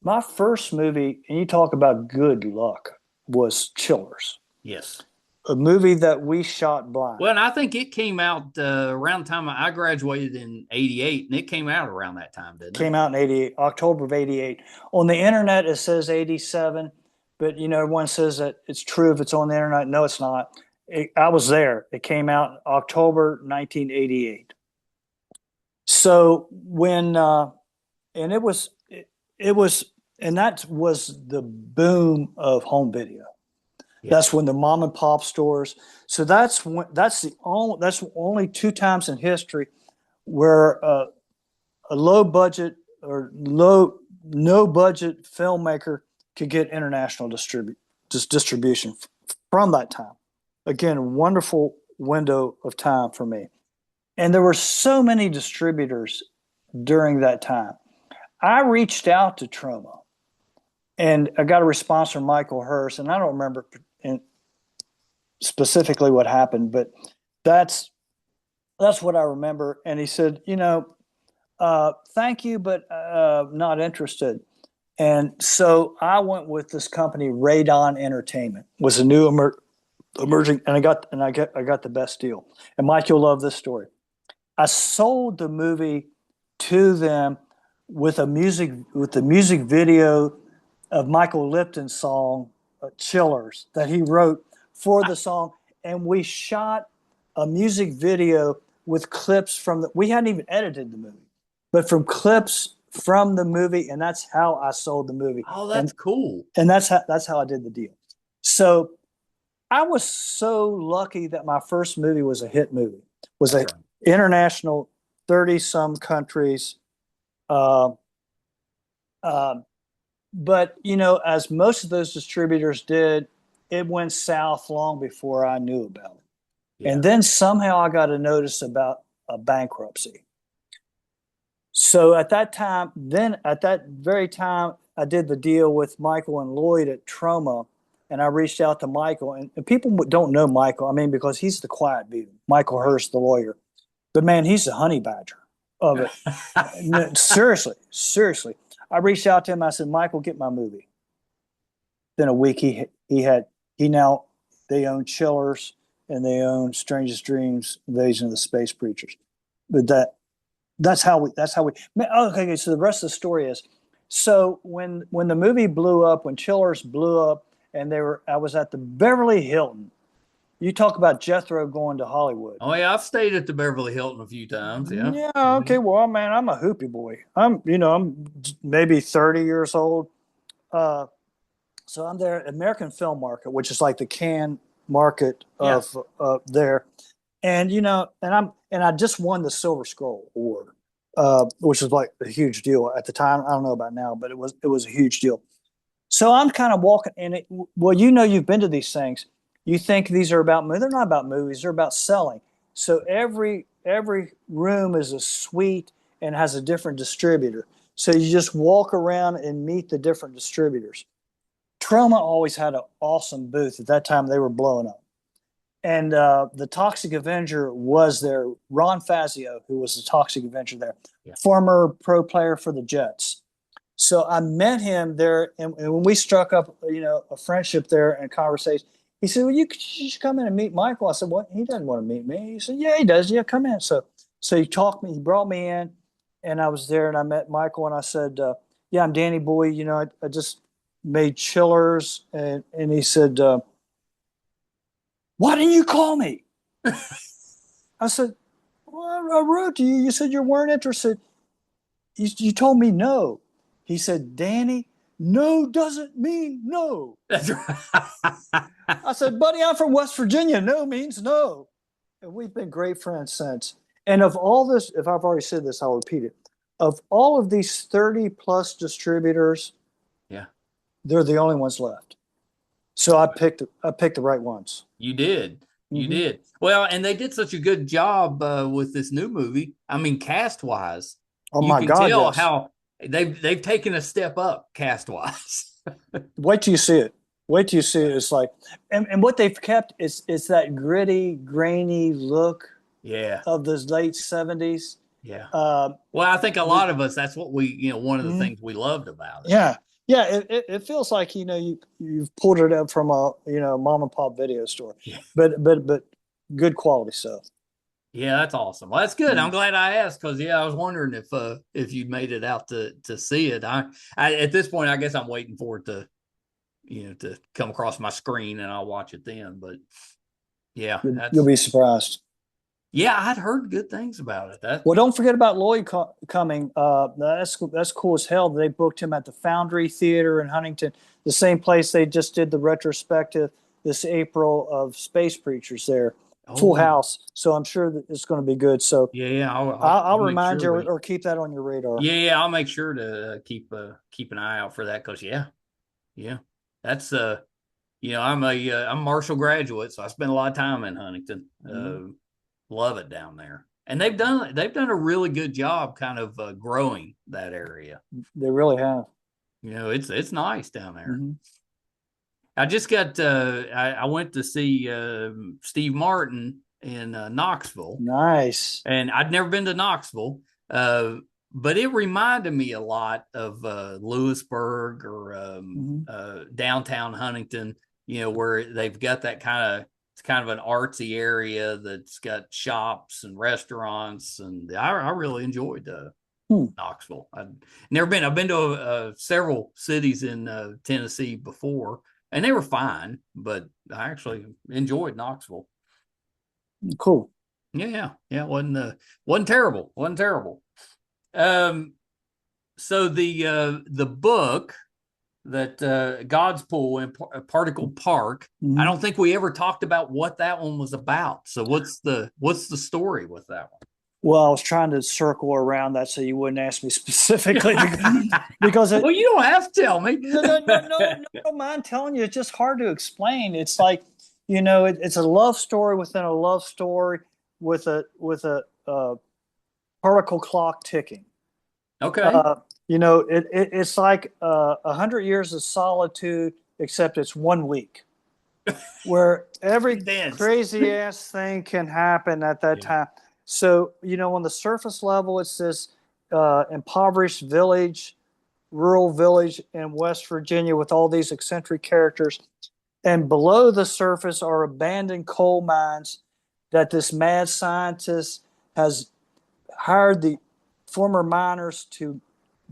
my first movie, and you talk about good luck, was Chillers. Yes. A movie that we shot blind. Well, and I think it came out around the time I graduated in 88, and it came out around that time, didn't it? Came out in 88, October of 88. On the internet, it says 87, but everyone says that it's true if it's on the internet. No, it's not. I was there. It came out October 1988. So when, and it was, and that was the boom of home video. Yeah. That's when the mom and pop stores. So that's only 2 times in history where a low budget or no budget filmmaker could get international distribution from that time. Again, a wonderful window of time for me. And there were so many distributors during that time. I reached out to Troma, and I got a response from Michael Hurst, and I don't remember specifically what happened, but that's what I remember. And he said, thank you, but not interested. And so I went with this company, Radon Entertainment, was a new emerging, and I got the best deal. And Mike, you'll love this story. I sold the movie to them with the music video of Michael Lipton's song Chillers that he wrote for the song, and we shot a music video with clips from we hadn't even edited the movie, but from clips from the movie, and that's how I sold the movie. Oh, that's cool. And that's how I did the deal. So I was so lucky that my first movie was a hit movie. Was a international, 30 some countries. but as most of those distributors did, it went south long before I knew about it. Yeah. And then somehow I got a notice about a bankruptcy. So at that very time, I did the deal with Michael and Lloyd at Troma, and I reached out to Michael. And people don't know Michael, I mean, because he's the quiet dude, Michael Hurst, the lawyer. But man, he's the honey badger of it. No, seriously. I reached out to him. I said, Michael, get my movie. Then a week they own Chillers and they own Strangest Dreams, Invasion of the Space Preachers. But that's how we okay, so the rest of the story is, so when the movie blew up, when Chillers blew up, and I was at the Beverly Hilton. You talk about Jethro going to Hollywood. Oh yeah, I've stayed at the Beverly Hilton a few times. Yeah. Yeah. Okay. Well, man, I'm a hoopy boy. I'm maybe 30 years old. So I'm there at American Film Market, which is like the Cannes market of there. And I just won the Silver Scroll Award, which was like a huge deal at the time. I don't know about now, but it was a huge deal. So I'm kind of walking in it. Well, you've been to these things. You think these are about movies. They're not about movies. They're about selling. So every room is a suite and has a different distributor. So you just walk around and meet the different distributors. Troma always had an awesome booth. At that time, they were blowing up. And the Toxic Avenger was there. Ron Fazio, who was the Toxic Avenger there, former pro player for the Jets. So I met him there, and when we struck up, a friendship there and a conversation, he said, "Well, you should come in and meet Michael." I said, "What? He doesn't want to meet me." He said, "Yeah, he does. Yeah, come in." So he brought me in, and I was there, and I met Michael, and I said, "Yeah, I'm Danny Boy. I just made Chillers," and he said, "Why didn't you call me?" I said, "Well, I wrote to you. You said you weren't interested. You told me no." He said, "Danny, no doesn't mean no." That's right. I said, "Buddy, I'm from West Virginia. No means no." And we've been great friends since. And of all this, if I've already said this, I'll repeat it. Of all of these 30 plus distributors, they're the only ones left. So I picked the right ones. You did. You did. Well, and they did such a good job with this new movie. I mean, cast wise, oh my God, you can tell how they've taken a step up cast wise. Wait till you see it. Wait till you see it. It's like, and what they've kept is that gritty, grainy look. Of the late 70s. Yeah. Well, I think a lot of us, that's what we, one of the things we loved about it. Yeah. Yeah. It feels like, you've pulled it up from a, mom and pop video store, but good quality stuff. Yeah, that's awesome. Well, that's good. I'm glad I asked because I was wondering if you made it out to see it. I at this point, I guess I'm waiting for it to, to come across my screen and I'll watch it then. But yeah, you'll be surprised. Yeah, I'd heard good things about it. Well, don't forget about Lloyd coming. That's cool as hell. They booked him at the Foundry Theater in Huntington, the same place they just did the retrospective this April of Space Preachers there. Full house. So I'm sure that it's going to be good. So I'll remind you or keep that on your radar. Yeah, I'll make sure to keep an eye out for that because that's I'm a Marshall graduate, so I spent a lot of time in Huntington. Love it down there, and they've done a really good job kind of growing that area. They really have. It's nice down there. I just got I went to see Steve Martin in Knoxville. Nice. And I'd never been to Knoxville, but it reminded me a lot of Lewisburg or downtown Huntington. Where they've got that it's kind of an artsy area that's got shops and restaurants, and I really enjoyed Knoxville. I've been to several cities in Tennessee before, and they were fine, but I actually enjoyed Knoxville. Cool. Yeah. Wasn't terrible. So the book that God's Pool in Particle Park, I don't think we ever talked about what that one was about. So what's the story with that one? Well, I was trying to circle around that so you wouldn't ask me specifically because Well, you don't have to tell me. no, don't mind telling you. It's just hard to explain. It's like, it's a love story within a love story with a particle clock ticking. Okay. It's like 100 years of solitude, except it's 1 week, where every Dense. crazy ass thing can happen at that time. So, on the surface level, it's this impoverished village, rural village in West Virginia with all these eccentric characters. And below the surface are abandoned coal mines that this mad scientist has hired the former miners to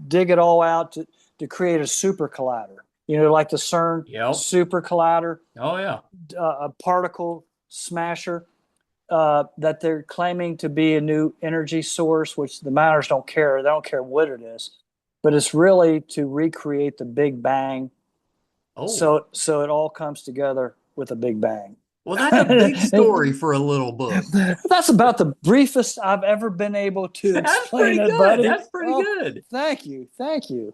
dig it all out to create a super collider. Like the CERN super collider. Oh, yeah. A particle smasher that they're claiming to be a new energy source, which the miners don't care. They don't care what it is. But it's really to recreate the Big Bang. Oh. So it all comes together with a Big Bang. Well, that's a big story for a little book. That's about the briefest I've ever been able to explain it, buddy. That's pretty good. Thank you.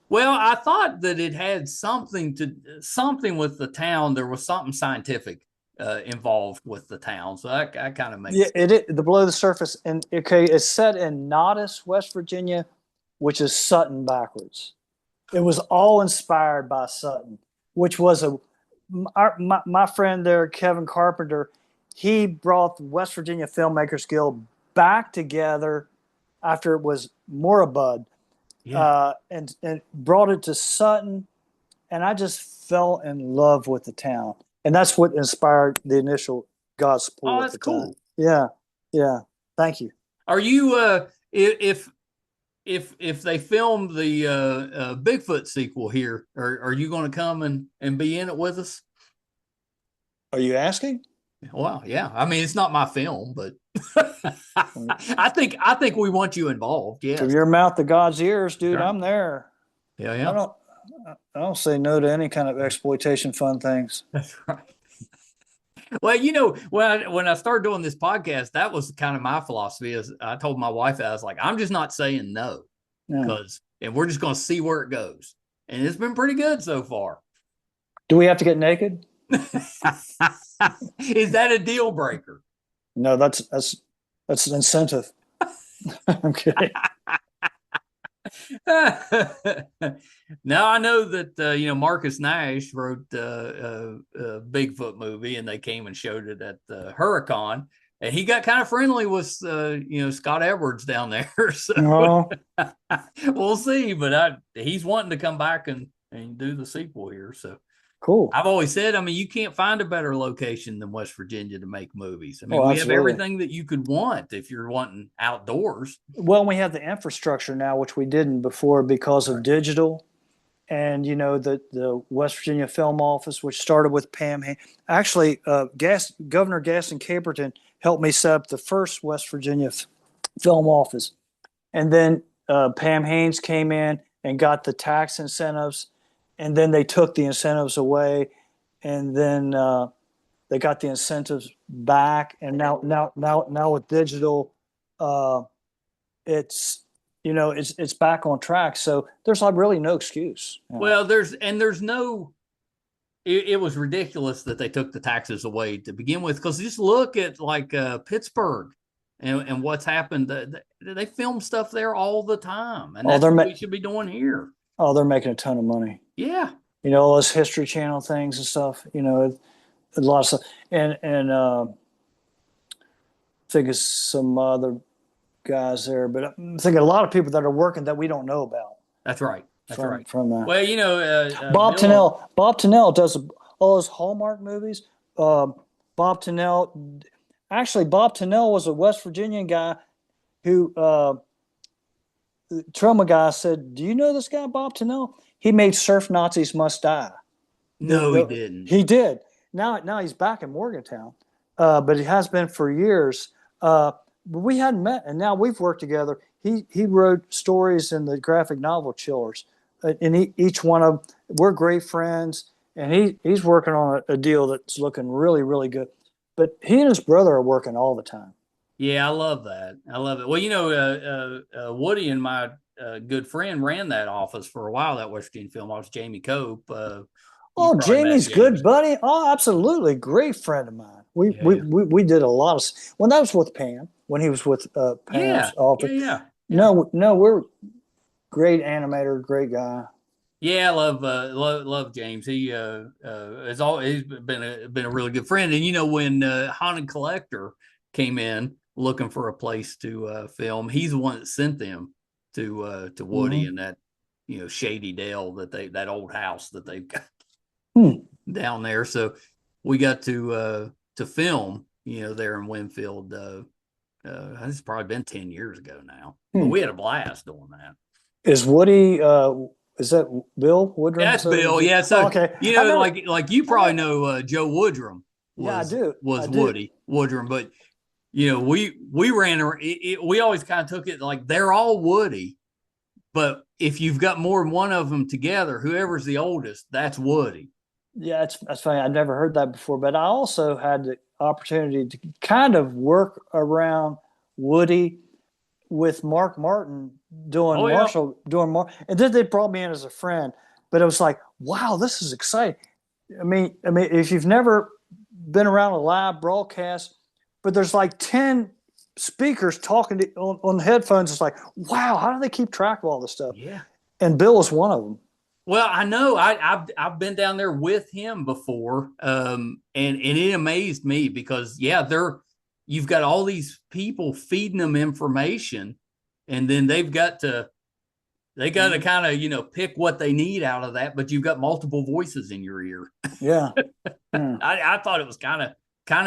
Well, I thought that it had something with the town. There was something scientific involved with the town, so that kind of makes sense. The below the surface, and it's set in Nodus, West Virginia, which is Sutton backwards. It was all inspired by Sutton, which was my friend there, Kevin Carpenter. He brought the West Virginia Filmmakers Guild back together after it was moribund, and brought it to Sutton, and I just fell in love with the town, and that's what inspired the initial God's Pool. Oh, that's cool. Yeah. Thank you. Are you if they film the Bigfoot sequel here, are you going to come and be in it with us? Are you asking? Well, yeah. I mean, it's not my film, but I think we want you involved. Yes. From your mouth to God's ears, dude. Sure. I'm there. Yeah. I don't say no to any kind of exploitation fun things. That's right. Well, when I started doing this podcast, that was kind of my philosophy. Is I told my wife, I was like, I'm just not saying no, and we're just going to see where it goes, and it's been pretty good so far. Do we have to get naked? Is that a deal breaker? No, that's an incentive. I'm kidding. Now I know that Marcus Nash wrote a Bigfoot movie, and they came and showed it at the Hurricane, and he got kind of friendly with Scott Edwards down there. So we'll see. But he's wanting to come back and do the sequel here. So cool. I've always said, I mean, you can't find a better location than West Virginia to make movies. I mean, we have everything that you could want if you're wanting outdoors. Well, we have the infrastructure now, which we didn't before because of digital. And, the West Virginia Film Office, which started with Pam. Actually, Governor Gaston Caperton helped me set up the first West Virginia Film Office. And then Pam Haynes came in and got the tax incentives. And then they took the incentives away, and then they got the incentives back. And now with digital, it's back on track. So there's really no excuse. Well, it was ridiculous that they took the taxes away to begin with, because just look at Pittsburgh and what's happened. They film stuff there all the time, and that's what we should be doing here. Oh, they're making a ton of money. Yeah. All those History Channel things and stuff, a lot of stuff. And I think it's some other guys there, but I'm thinking a lot of people that are working that we don't know about. That's right. From that. Well, Bob Tennell does all those Hallmark movies. Bob Tennell was a West Virginian guy who, the Troma guy said, "Do you know this guy, Bob Tennell? He made Surf Nazis Must Die." No, he didn't. He did. Now he's back in Morgantown, but he has been for years. We hadn't met, and now we've worked together. He wrote stories in the graphic novel Chillers, and each one of them, we're great friends. And he's working on a deal that's looking really, really good. But he and his brother are working all the time. Yeah, I love that. I love it. Well, Woody and my good friend ran that office for a while. That West Virginia Film Office, Jamie Cope. You Oh, probably met Jamie's Jamie. good, buddy. Oh, absolutely, great friend of mine. We Yeah, we yeah, we did a lot of when I was with Pam, when he was with yeah, Pam's office. yeah. No, we're great animator, great guy. Yeah, I love James. He has always been a really good friend. And when Haunted Collector came in looking for a place to film, he's the one that sent them to Woody and that shady dale that old house that they've got down there. So we got to film there in Winfield. It's probably been 10 years ago now, but we had a blast doing that. Is Woody? Is that Bill Woodrum? That's Bill. Yeah. So okay. like you probably know Joe Woodrum. I do. Woody Woodrum, but we ran. We always kind of took it like they're all Woody, but if you've got more than one of them together, whoever's the oldest, that's Woody. Yeah, that's funny. I've never heard that before, but I also had the opportunity to kind of work around Woody with Mark Martin doing Marshall, and then they brought me in as a friend. But it was like, wow, this is exciting. I mean, if you've never been around a live broadcast, but there's like 10 speakers talking on the headphones, it's like, wow, how do they keep track of all this stuff? Yeah. And Bill is one of them. Well, I know I've been down there with him before, and it amazed me because you've got all these people feeding them information, and then they got to kind of pick what they need out of that, but you've got multiple voices in your ear. Yeah. I thought it was kind of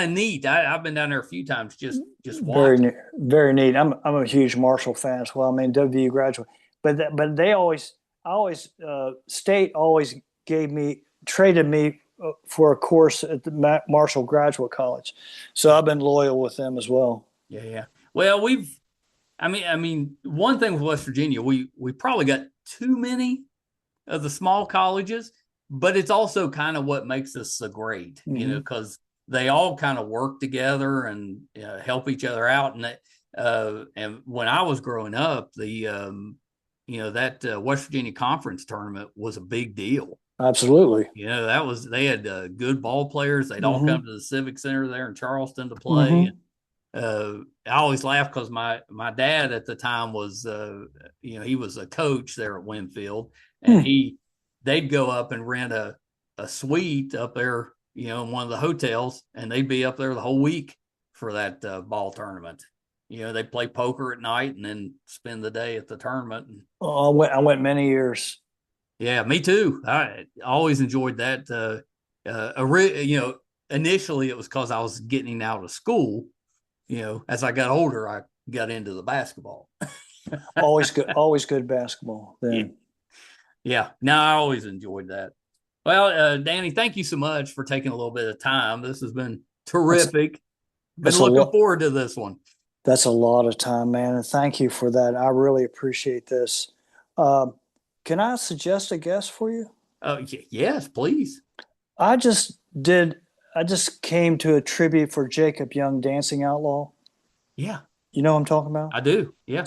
neat. I've been down there a few times just watching. Very neat. I'm a huge Marshall fan as well. I mean, WVU graduate, but State always traded me for a course at the Marshall Graduate College, so I've been loyal with them as well. Yeah. Well, I mean, one thing with West Virginia, we probably got too many of the small colleges, but it's also kind of what makes us so great, because they all kind of work together and help each other out. And when I was growing up, that West Virginia Conference tournament was a big deal. Absolutely. They had good ball players. They'd all come to the Civic Center there in Charleston to play. I always laugh because my dad at the time was, he was a coach there at Winfield, and they'd go up and rent a suite up there, in one of the hotels, and they'd be up there the whole week for that ball tournament. They play poker at night and then spend the day at the tournament. Oh, I went many years. Yeah, me too. I always enjoyed that. Initially it was because I was getting out of school. As I got older, I got into the basketball. Always good basketball. Then. Yeah. No, I always enjoyed that. Well, Danny, thank you so much for taking a little bit of time. This has been terrific. Been looking forward to this one. That's a lot of time, man. And thank you for that. I really appreciate this. Can I suggest a guest for you? Yes, please. I just came to a tribute for Jacob Young, Dancing Outlaw. Yeah. You know what I'm talking about? I do. Yeah.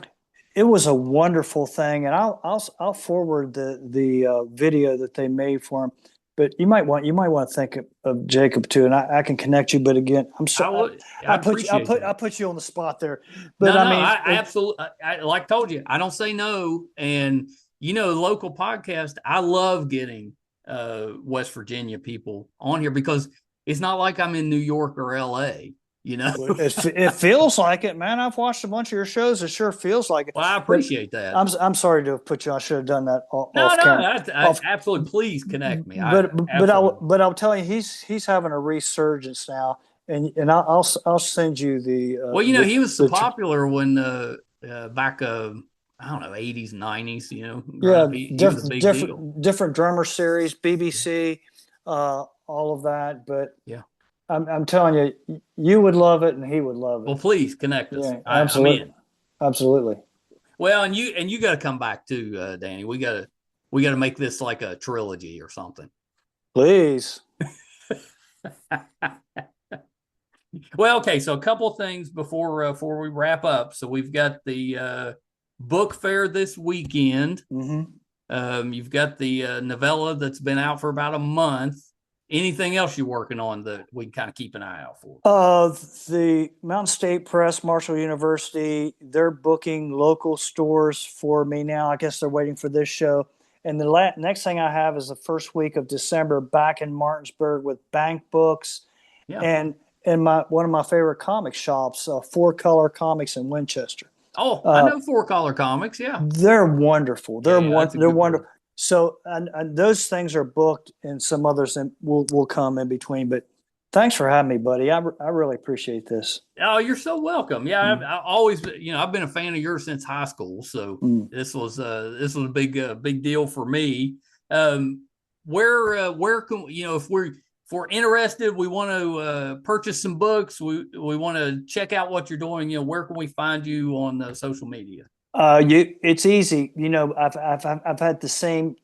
It was a wonderful thing, and I'll forward the video that they made for him. But you might want to think of Jacob too, and I can connect you. But again, I'm sorry, I put you on the spot there. But I absolutely, like I told you, I don't say no. And local podcast, I love getting West Virginia people on here because it's not like I'm in New York or LA. It feels like it, man. I've watched a bunch of your shows. It sure feels like it. Well, I appreciate that. I'm sorry to have put you. I should have done that. Absolutely. Please connect me. But I'll tell you, he's having a resurgence now, and I'll send you the. Well, he was so popular when back I don't know, 80s, 90s. Yeah, he was a big deal. Different drummer series, BBC, all of that. But yeah. I'm telling you, you would love it, and he would love it. Well, please connect us. Yeah, absolutely, absolutely. Well, and you got to come back too, Danny. We got to make this like a trilogy or something. Please. Well, okay. So a couple things before we wrap up. So we've got the book fair this weekend. You've got the novella that's been out for about a month. Anything else you're working on that we can kind of keep an eye out for? The Mountain State Press, Marshall University, they're booking local stores for me now. I guess they're waiting for this show. And the next thing I have is the first week of December back in Martinsburg with Bank Books, and one of my favorite comic shops, Four Color Comics in Winchester. Oh, I know Four Color Comics. Yeah, they're wonderful. They're wonderful. Group. So, and those things are booked, and some others will come in between. But thanks for having me, buddy. I really appreciate this. Oh, you're so welcome. Yeah, I always, I've been a fan of yours since high school. So this was a big deal for me. Where can if we're interested, we want to purchase some books. We want to check out what you're doing. Where can we find you on social media? It's easy. I've had the same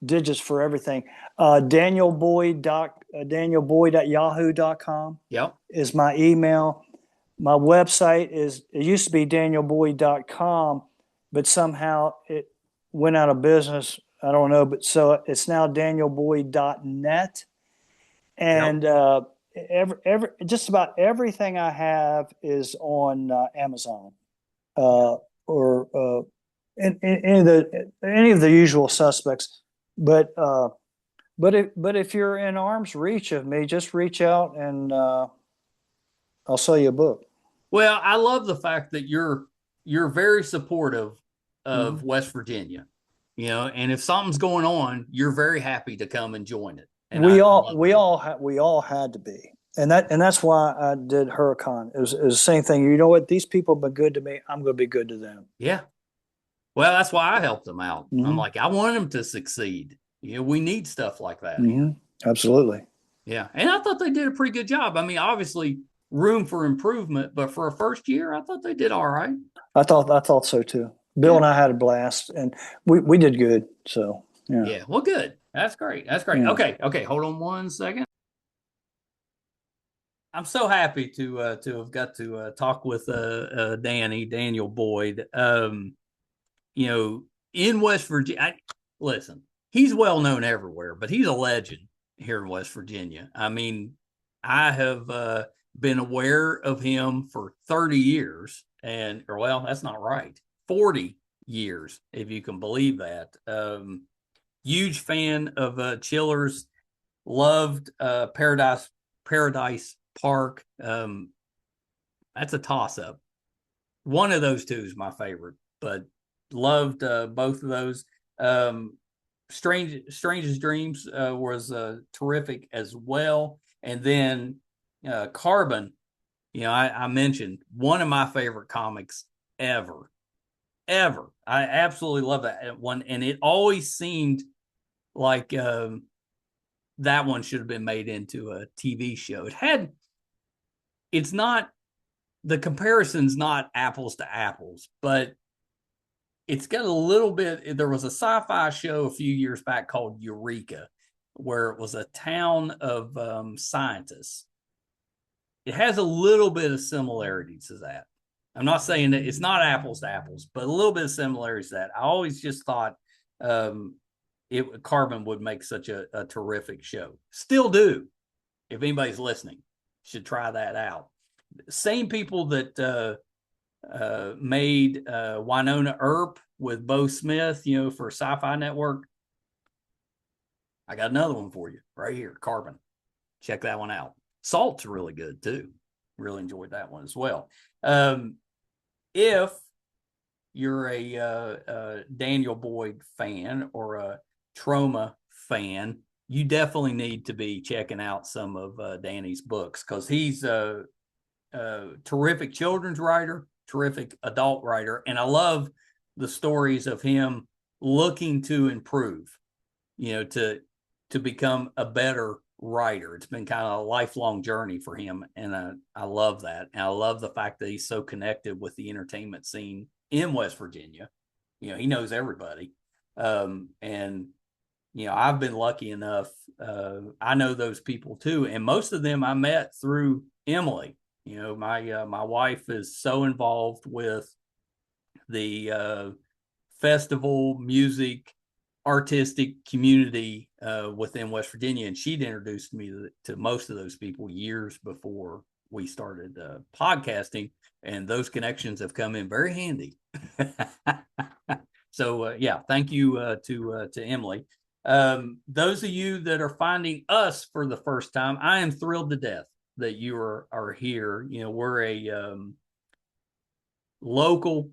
digits for everything. DanielBoyd@yahoo.com. Yep. Is my email. My website it used to be danielboyd.com, but somehow it went out of business. I don't know, but so it's now danielboyd.net. And just about everything I have is on Amazon. Or any of the usual suspects, but if you're in arm's reach of me, just reach out and I'll sell you a book. Well, I love the fact that you're very supportive of West Virginia, and if something's going on, you're very happy to come and join it. And we all had to be. And that's why I did Huracan. It was the same thing. You know what? These people have been good to me. I'm going to be good to them. Yeah. Well, that's why I helped them out. I'm like, I want them to succeed. We need stuff like that. Absolutely. Yeah. And I thought they did a pretty good job. I mean, obviously room for improvement, but for a first year, I thought they did all right. I thought so too. Bill and I had a blast, and we did good. So yeah. Yeah. Well, good. That's great. That's great. Yeah. Okay. Hold on one second. I'm so happy to have got to talk with Daniel Boyd. In West Virginia, listen, he's well known everywhere, but he's a legend here in West Virginia. I mean, I have been aware of him for 30 years, that's not right, 40 years, if you can believe that. Huge fan of Chillers, loved Paradise Park. That's a toss-up. One of those two is my favorite, but loved both of those. Strangest Dreams was terrific as well. And then Carbon, I mentioned one of my favorite comics ever. I absolutely love that one. And it always seemed like that one should have been made into a TV show. The comparison's not apples to apples, but it's got a little bit. There was a sci-fi show a few years back called Eureka, where it was a town of scientists. It has a little bit of similarities to that. I'm not saying that it's not apples to apples, but a little bit of similarities to that. I always just thought Carbon would make such a terrific show. Still do. If anybody's listening, should try that out. Same people that made Winona Earp with Bo Smith, for Sci-Fi Network. I got another one for you right here, Carbon. Check that one out. Salt's really good too. Really enjoyed that one as well. If you're a Daniel Boyd fan or a Trauma fan, you definitely need to be checking out some of Danny's books, because he's a terrific children's writer, terrific adult writer, and I love the stories of him looking to improve, to become a better writer. It's been kind of a lifelong journey for him, and I love that. And I love the fact that he's so connected with the entertainment scene in West Virginia. He knows everybody, and I've been lucky enough. I know those people too, and most of them I met through Emily. My wife is so involved with the festival music artistic community within West Virginia, and she'd introduced me to most of those people years before we started podcasting, and those connections have come in very handy. So yeah, thank you to Emily. Those of you that are finding us for the first time, I am thrilled to death that you are here. We're a local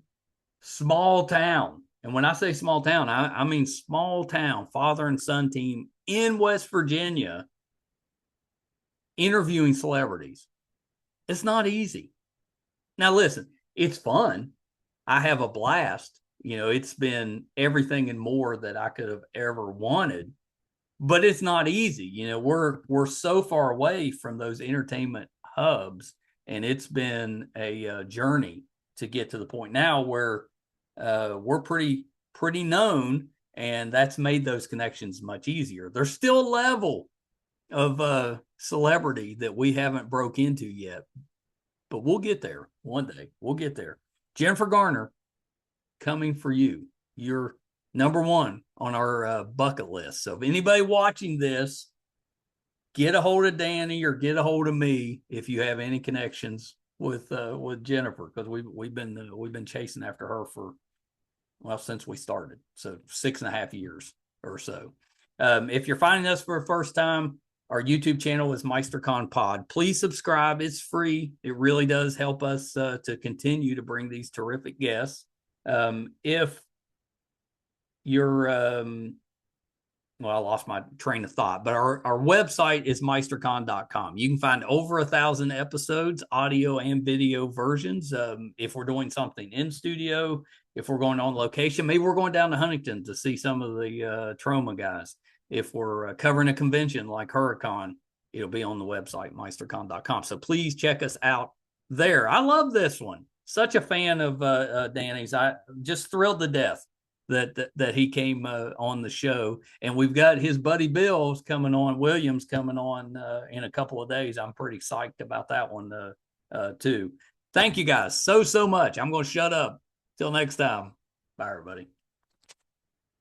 small town. And when I say small town, I mean small town father and son team in West Virginia interviewing celebrities. It's not easy. Now, listen, it's fun. I have a blast. It's been everything and more that I could have ever wanted, but it's not easy. We're so far away from those entertainment hubs, and it's been a journey to get to the point now where we're pretty known, and that's made those connections much easier. There's still a level of celebrity that we haven't broke into yet, but we'll get there one day. We'll get there. Jennifer Garner, coming for you. You're number one on our bucket list. So if anybody watching this, get a hold of Danny or get a hold of me if you have any connections with Jennifer, because we've been chasing after her for, well, since we started, so 6.5 years or so. If you're finding us for the first time, our YouTube channel is MeisterCon Pod. Please subscribe. It's free. It really does help us to continue to bring these terrific guests. If you're, well, I lost my train of thought, but our website is meistercon.com. You can find over 1,000 episodes, audio and video versions. If we're doing something in studio, if we're going on location, maybe we're going down to Huntington to see some of the Troma guys. If we're covering a convention like Hurricane, it'll be on the website, meistercon.com. So please check us out there. I love this one. Such a fan of Danny's. I just thrilled to death that he came on the show, and we've got his buddy Williams coming on in a couple of days. I'm pretty psyched about that one too. Thank you guys so much. I'm going to shut up. Till next time. Bye, everybody.